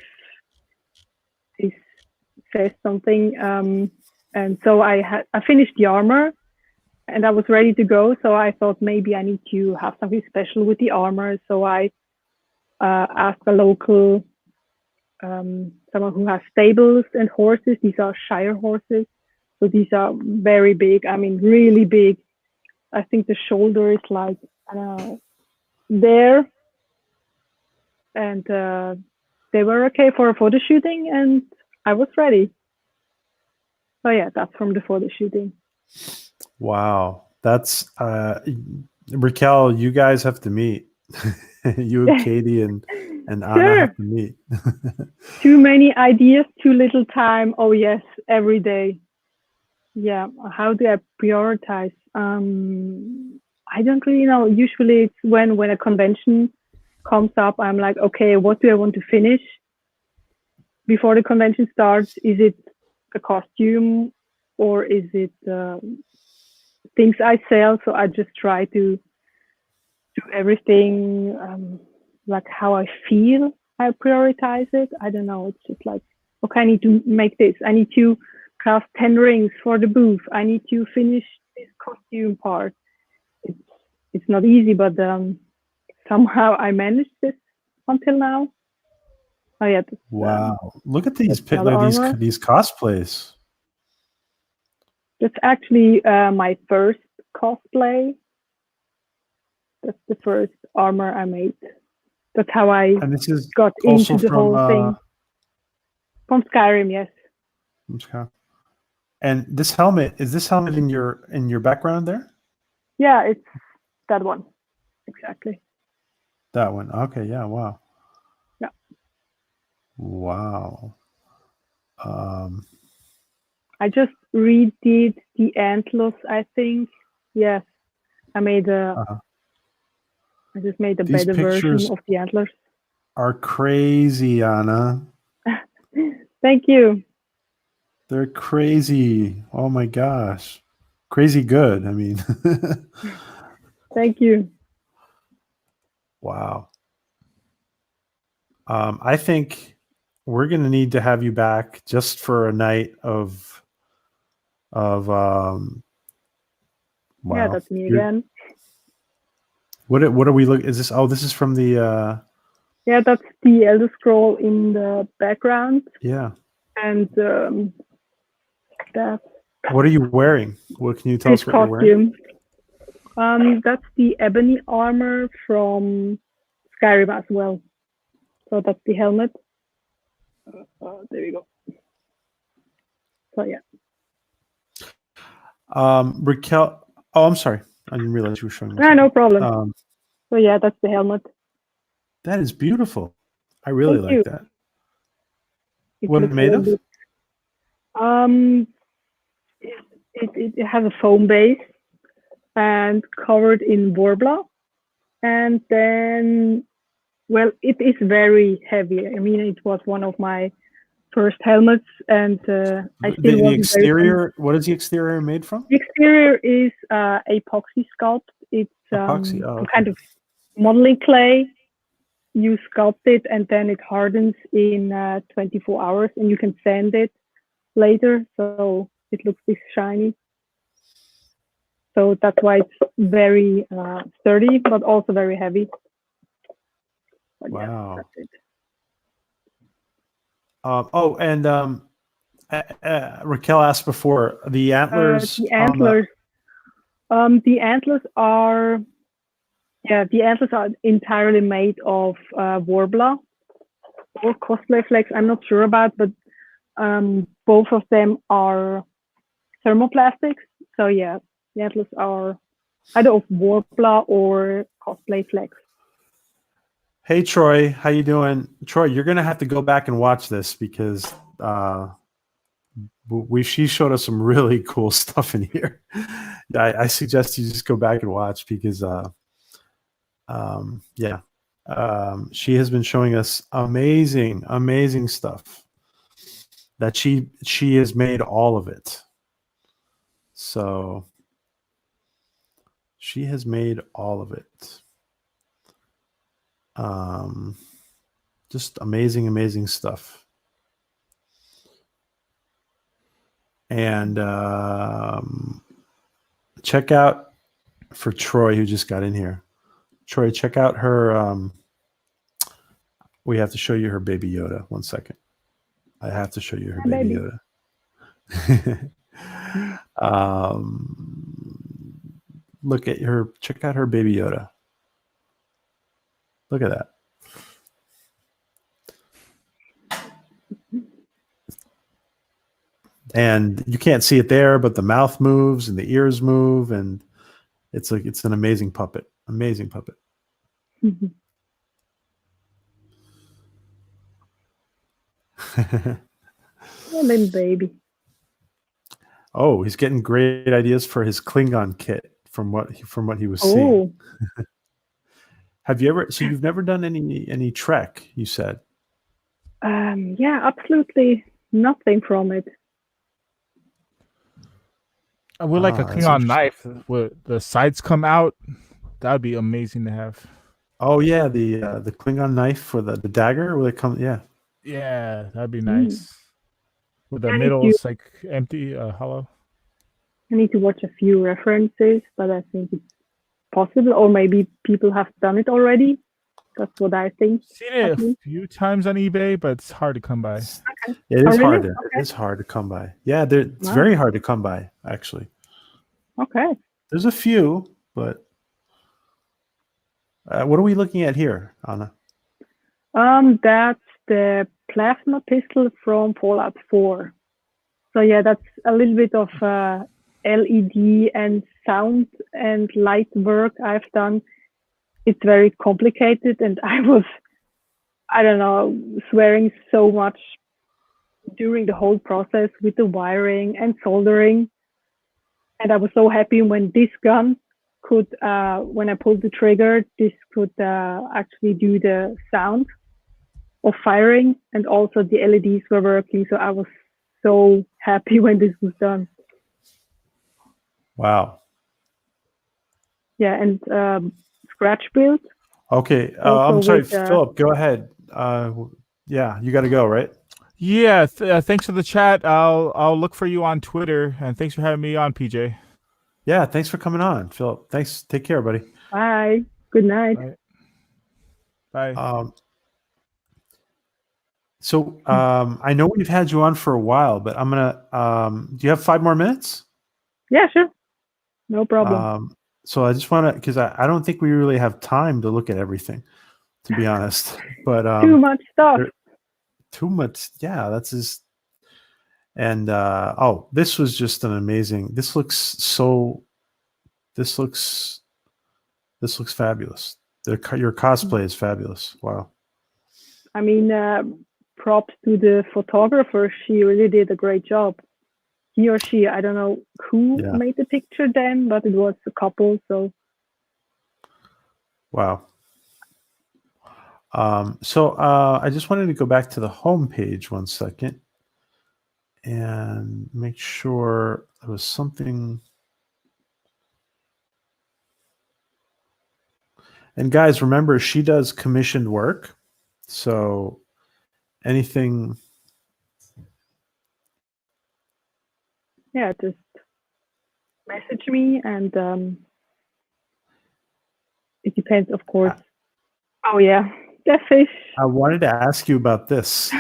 this says something. And so I finished the armor, and I was ready to go. So I thought maybe I need to have something special with the armor. So I asked a local, someone who has stables and horses. These are Shire horses. So these are very big. I mean, really big. I think the shoulder is like, I don't know, there. And they were okay for a photo shooting, and I was ready. So yeah, that's from the photo shooting. Wow. That's Raquel, you guys have to meet. You and Katie and Anna Sure. have to meet. Too many ideas, too little time. Oh yes, every day. Yeah. How do I prioritize? I don't really know. Usually it's when a convention comes up, I'm like, okay, what do I want to finish before the convention starts? Is it a costume, or is it things I sell? So I just try to do everything like how I feel. I prioritize it. I don't know. It's just like, okay, I need to make this. I need to craft 10 rings for the booth. I need to finish this costume part. It's not easy, but somehow I managed this until now. Oh yeah. Wow. Look at these armor. these cosplays. That's actually my first cosplay. That's the first armor I made. That's how I And this is got also into the from whole thing. From Skyrim, yes. And this helmet, is this helmet in your background there? Yeah, it's that one. Exactly. That one. Okay, yeah, wow. Yeah. Wow. I just redid the antlers, I think. Yes. I just made a These better version pictures of the antlers. are crazy, Anna. Thank you. They're crazy. Oh my gosh. Crazy good. I mean, Thank you. wow. I think we're going to need to have you back just for a night of wow. Yeah, that's me again. What are we looking? Is this? Oh, this is from the. Yeah, that's the Elder Scroll in the background. Yeah. And that. What are you wearing? What can you tell us what costume. you're wearing? That's the ebony armor from Skyrim as well. So that's the helmet. There we go. So yeah. Raquel. Oh, I'm sorry. I didn't realize you were showing. No problem. So yeah, that's the helmet. That is beautiful. I really like that. What is it made of? It has a foam base and covered in Warbler, and then, well, it is very heavy. I mean, it was one of my first helmets, and I still the exterior. What is the exterior made from? The exterior is epoxy sculpt. It's epoxy. kind of modeling clay. You sculpt it, and then it hardens in 24 hours, and you can sand it later, so it looks this shiny. So that's why it's very sturdy, but also very heavy. But wow. Yeah, that's it. Raquel asked before the antlers. The antlers are, the antlers are entirely made of Warbler or cosplay flex. I'm not sure about, but both of them are thermoplastics. So yeah, the antlers are either of Warbler or cosplay flex. Hey Troy, how you doing? Troy, you're gonna have to go back and watch this because she showed us some really cool stuff in here. I suggest you just go back and watch because she has been showing us amazing stuff that she has made all of it. So She has made all of it. Just amazing stuff. And check out for Troy, who just got in here. Troy, check out her. We have to show you her Baby Yoda. 1 second. I have to show you her Baby Yoda. Look at her. Check out her Baby Yoda. Look at that. And you can't see it there, but the mouth moves and the ears move, and it's an amazing puppet. Amazing puppet. Little baby. Oh, he's getting great ideas for his Klingon kit from what he was seeing. Have you ever? So you've never done any Trek? You said. Yeah, absolutely nothing from it. I would like a Klingon knife where the sides come out. That would be amazing to have. Oh yeah, the Klingon knife for the dagger where they come. Yeah. Yeah, that'd be nice. With the middle is like empty, hollow. I need to watch a few references, but I think it's possible, or maybe people have done it already. That's what I think. Seen it a few times on eBay, but it's hard to come by. Okay. It is hard. It is hard to come by. Yeah, it's very hard to come by, actually. Okay. There's a few, but what are we looking at here, Anna? That's the plasma pistol from Fallout 4. So yeah, that's a little bit of LED and sound and light work I've done. It's very complicated, and I was, swearing so much during the whole process with the wiring and soldering. And I was so happy when this gun could, when I pulled the trigger, this could actually do the sound of firing, and also the LEDs were working. So I was so happy when this was done. Wow. Yeah, and scratch build. Okay, I'm sorry, Philip. Go ahead. Yeah, you got to go, right? Yeah. Thanks for the chat. I'll look for you on Twitter, and thanks for having me on, PJ. Yeah, thanks for coming on, Philip. Thanks. Take care, buddy. Bye. Good night. Bye. So I know we've had you on for a while, but I'm gonna. Do you have 5 more minutes? Yeah, sure. No problem. So I just want to, because I don't think we really have time to look at everything, to be honest. But too much stuff. Too much. Yeah, that's just. And this was just an amazing. This looks fabulous. Your cosplay is fabulous. Wow. I mean, props to the photographer. She really did a great job. He or she, I don't know who made the picture then, but it was a couple. So. Wow. So I just wanted to go back to the home page 1 second and make sure there was something. And guys, remember, she does commissioned work. So anything. Yeah, just message me, and it depends, of course. Oh yeah, the fish. I wanted to ask you about this.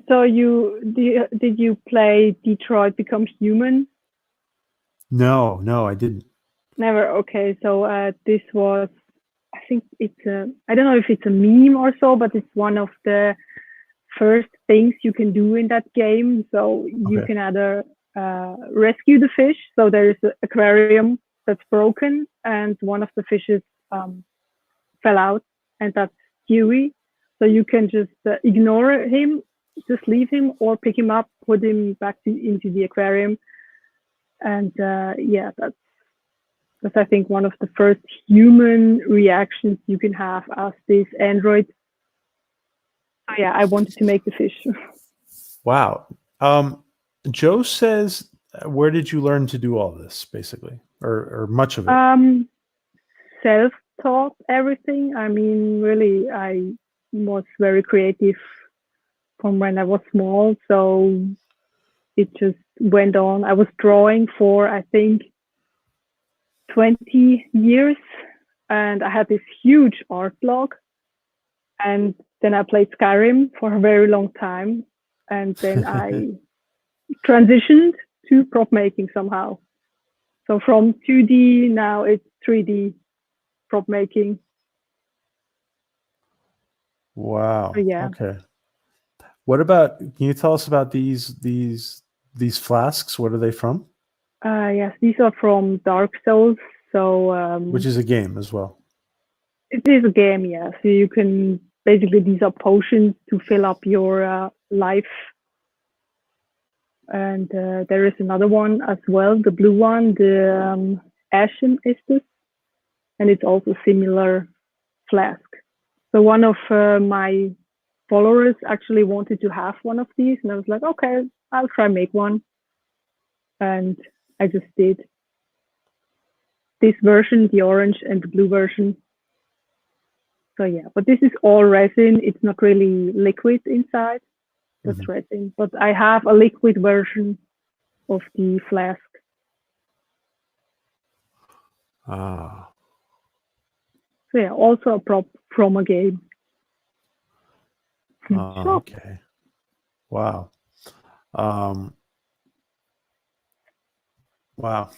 So did you play Detroit Become Human? No, I didn't. Never. Okay, so this was, I think it's I don't know if it's a meme or so, but it's one of the first things you can do in that game. So you can either rescue the fish. So there is an aquarium that's broken, and one of the fishes fell out, and that's Huey. So you can just ignore him, just leave him, or pick him up, put him back into the aquarium. And yeah, that's I think one of the first human reactions you can have as this android. So yeah, I wanted to make the fish. Wow. Joe says where did you learn to do all this, basically, or much of it? Self-taught everything. I mean, really, I was very creative from when I was small, so it just went on. I was drawing for, I think, 20 years, and I had this huge art blog. And then I played Skyrim for a very long time, and then I transitioned to prop making somehow. So from 2D, now it's 3D prop making. Wow. So, yeah. Okay. What about? Can you tell us about these flasks? What are they from? Yes, these are from Dark Souls. So Which is a game as well. it is a game, yeah. So you can basically, these are potions to fill up your life. And there is another one as well, the blue one, the Ashen Estus, and it's also similar flask. So one of my followers actually wanted to have one of these, and I was like, okay, I'll try make one. And I just did this version, the orange and the blue version. So yeah, but this is all resin. It's not really liquid inside. That's resin. But I have a liquid version of the flask. Ah. So yeah, also a prop from a game. Okay. Wow. Wow.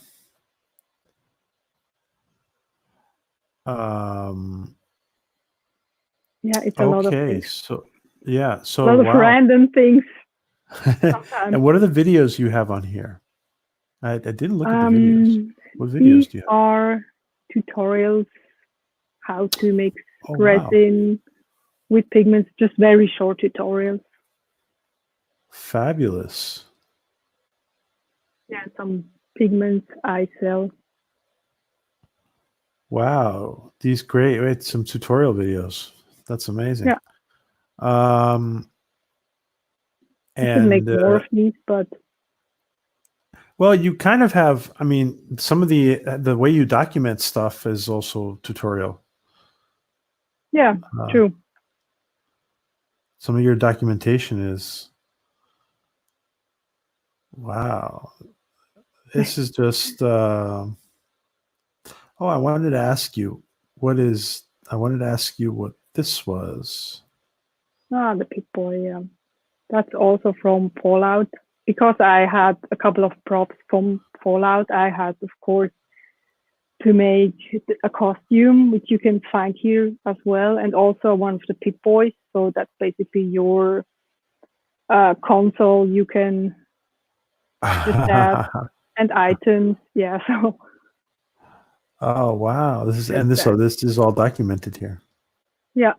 Yeah, it's a lot of things. So yeah, so A lot of random things. Sometimes. And what are the videos you have on here? I didn't look at the videos. What videos do you have? These are tutorials how to mix resin with pigments, just very short tutorials. Fabulous. Yeah, some pigments I sell. Wow, these great. Wait, some tutorial videos. That's amazing. Yeah. And you can make more of these, but well, you kind of have. I mean, some of the way you document stuff is also tutorial. Yeah, true. Some of your documentation is wow. This is just. Oh, I wanted to ask you what this was. The Pip-Boy, yeah. That's also from Fallout. Because I had a couple of props from Fallout, I had, of course, to make a costume, which you can find here as well, and also one of the Pip-Boys. So that's basically your console. You can just add and items. Yeah, so. Oh wow! This is all documented here. Yeah,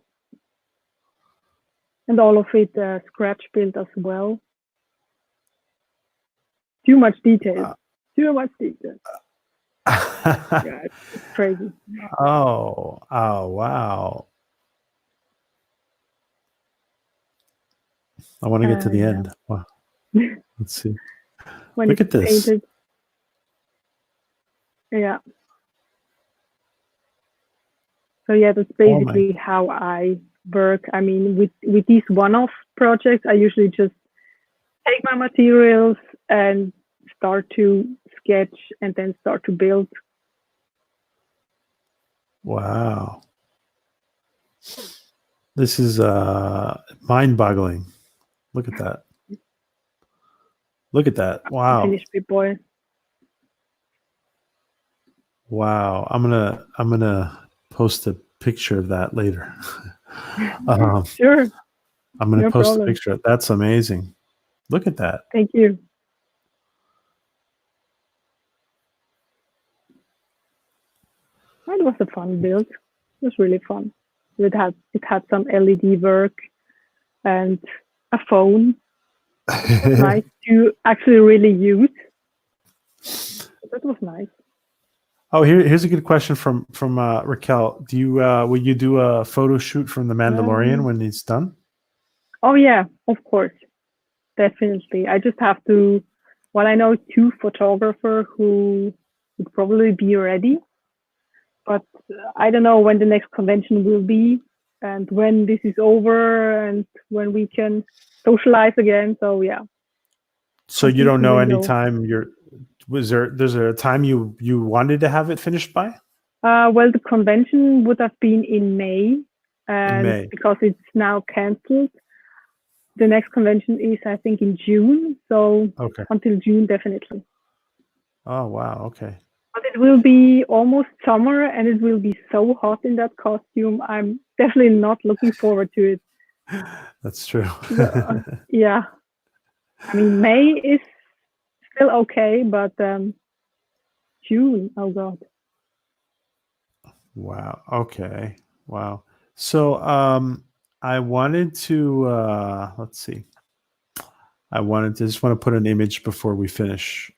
and all of it scratch built as well. Too much detail. Too much detail. Yeah, it's crazy. Oh wow! I want to get to the end. Wow. Let's see. When Look at this. Painted. Yeah. So yeah, that's basically how I work. I mean, with these one-off projects, I usually just take my materials and start to sketch and then start to build. Wow. This is mind-boggling. Look at that. Look at that. Wow. Finished Pip-Boy. Wow. I'm gonna post a picture of that later. Sure. I'm gonna post a picture. That's amazing. Look at that. Thank you. It was a fun build. It was really fun. It had some LED work and a phone. It was nice to actually really use. That was nice. Oh, here's a good question from Raquel. Do you will you do a photo shoot from The Mandalorian when it's done? Oh yeah, of course, definitely. I just have to well, I know 2 photographers who would probably be ready, but I don't know when the next convention will be and when this is over and when we can socialize again. So yeah. So you don't know any Window. time there's a time you wanted to have it finished by? Well, the convention would have been in May, and May. because it's now cancelled, the next convention is, I think, in June. So Okay. until June, definitely. Oh, wow. Okay. But it will be almost summer, and it will be so hot in that costume. I'm definitely not looking forward to it. That's true. Yeah. I mean, May is still okay, but June, oh God. Wow. Okay. Wow. So I wanted to let's see. I wanted to just want to put an image before we finish.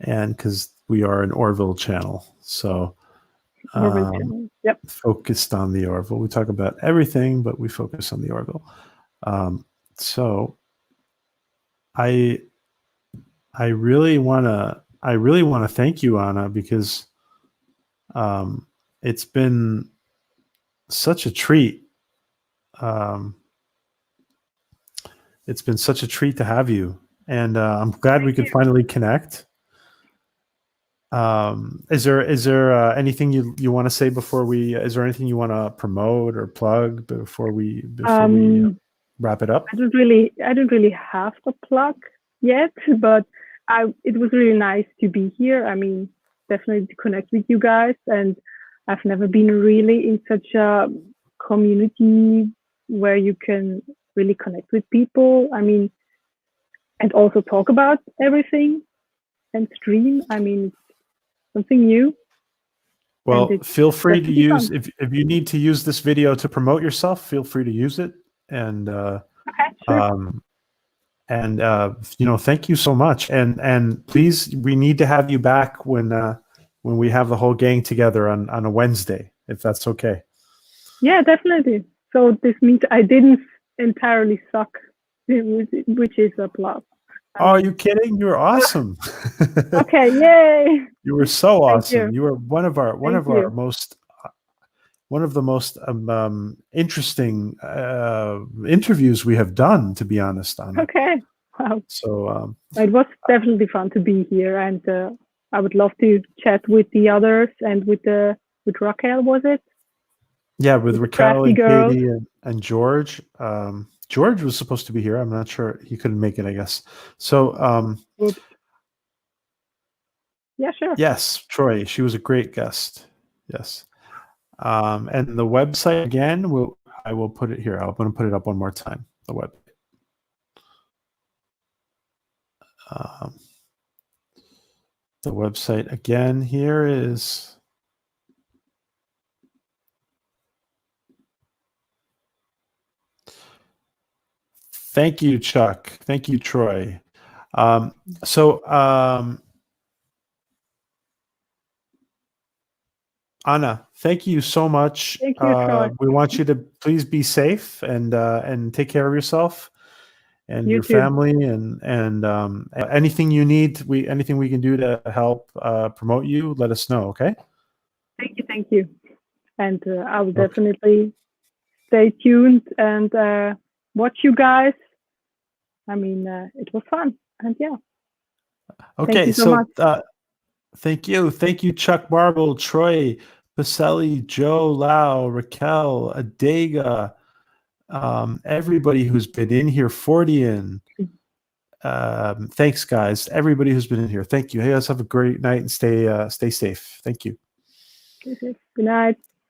And because we are an Orville channel. So Yep. focused on the Orville. We talk about everything, but we focus on the Orville. So I really want to thank you, Anna, because it's been such a treat. It's been such a treat to have you, and I'm glad we could finally connect. Is there anything you want to say before we? Is there anything you want to promote or plug before we wrap it up? I don't really have a plug yet, but it was really nice to be here. I mean, definitely to connect with you guys, and I've never been really in such a community where you can really connect with people. I mean, and also talk about everything and stream. I mean, it's something new. Well, feel free to use if you need to use this video to promote yourself. Feel free to use it, and okay, sure. Thank you so much, and please, we need to have you back when we have the whole gang together on a Wednesday, if that's okay. Yeah, definitely. So this means I didn't entirely suck, which is a plus. Oh, are you kidding? You were awesome. Okay, yay! You were so awesome. You were one of the most interesting interviews we have done, to be honest. Anna. Okay, wow. So it was definitely fun to be here, and I would love to chat with the others and with Raquel. Was it? Yeah, with Raquel and girls. Katie and George. George was supposed to be here. I'm not sure. He couldn't make it, I guess. So yeah, sure. Yes, Troy. She was a great guest. Yes. And the website again, I will put it here. I'm going to put it up one more time. The web. The website again here is. Thank you, Chuck. Thank you, Troy. Anna, thank you so much. Thank you, Troy. We want you to please be safe and take care of yourself and your family and anything you need. Anything we can do to help promote you, let us know. Okay. Thank you. And I will definitely stay tuned and watch you guys. I mean, it was fun, and yeah. Okay, thank you so much. Thank you, Chuck Marble, Troy Pacelli, Joe Lau, Raquel, Adega, everybody who's been in here, Fordian. Thanks, guys. Everybody who's been in here, thank you. Hey, guys, have a great night and stay safe. Thank you. Good night.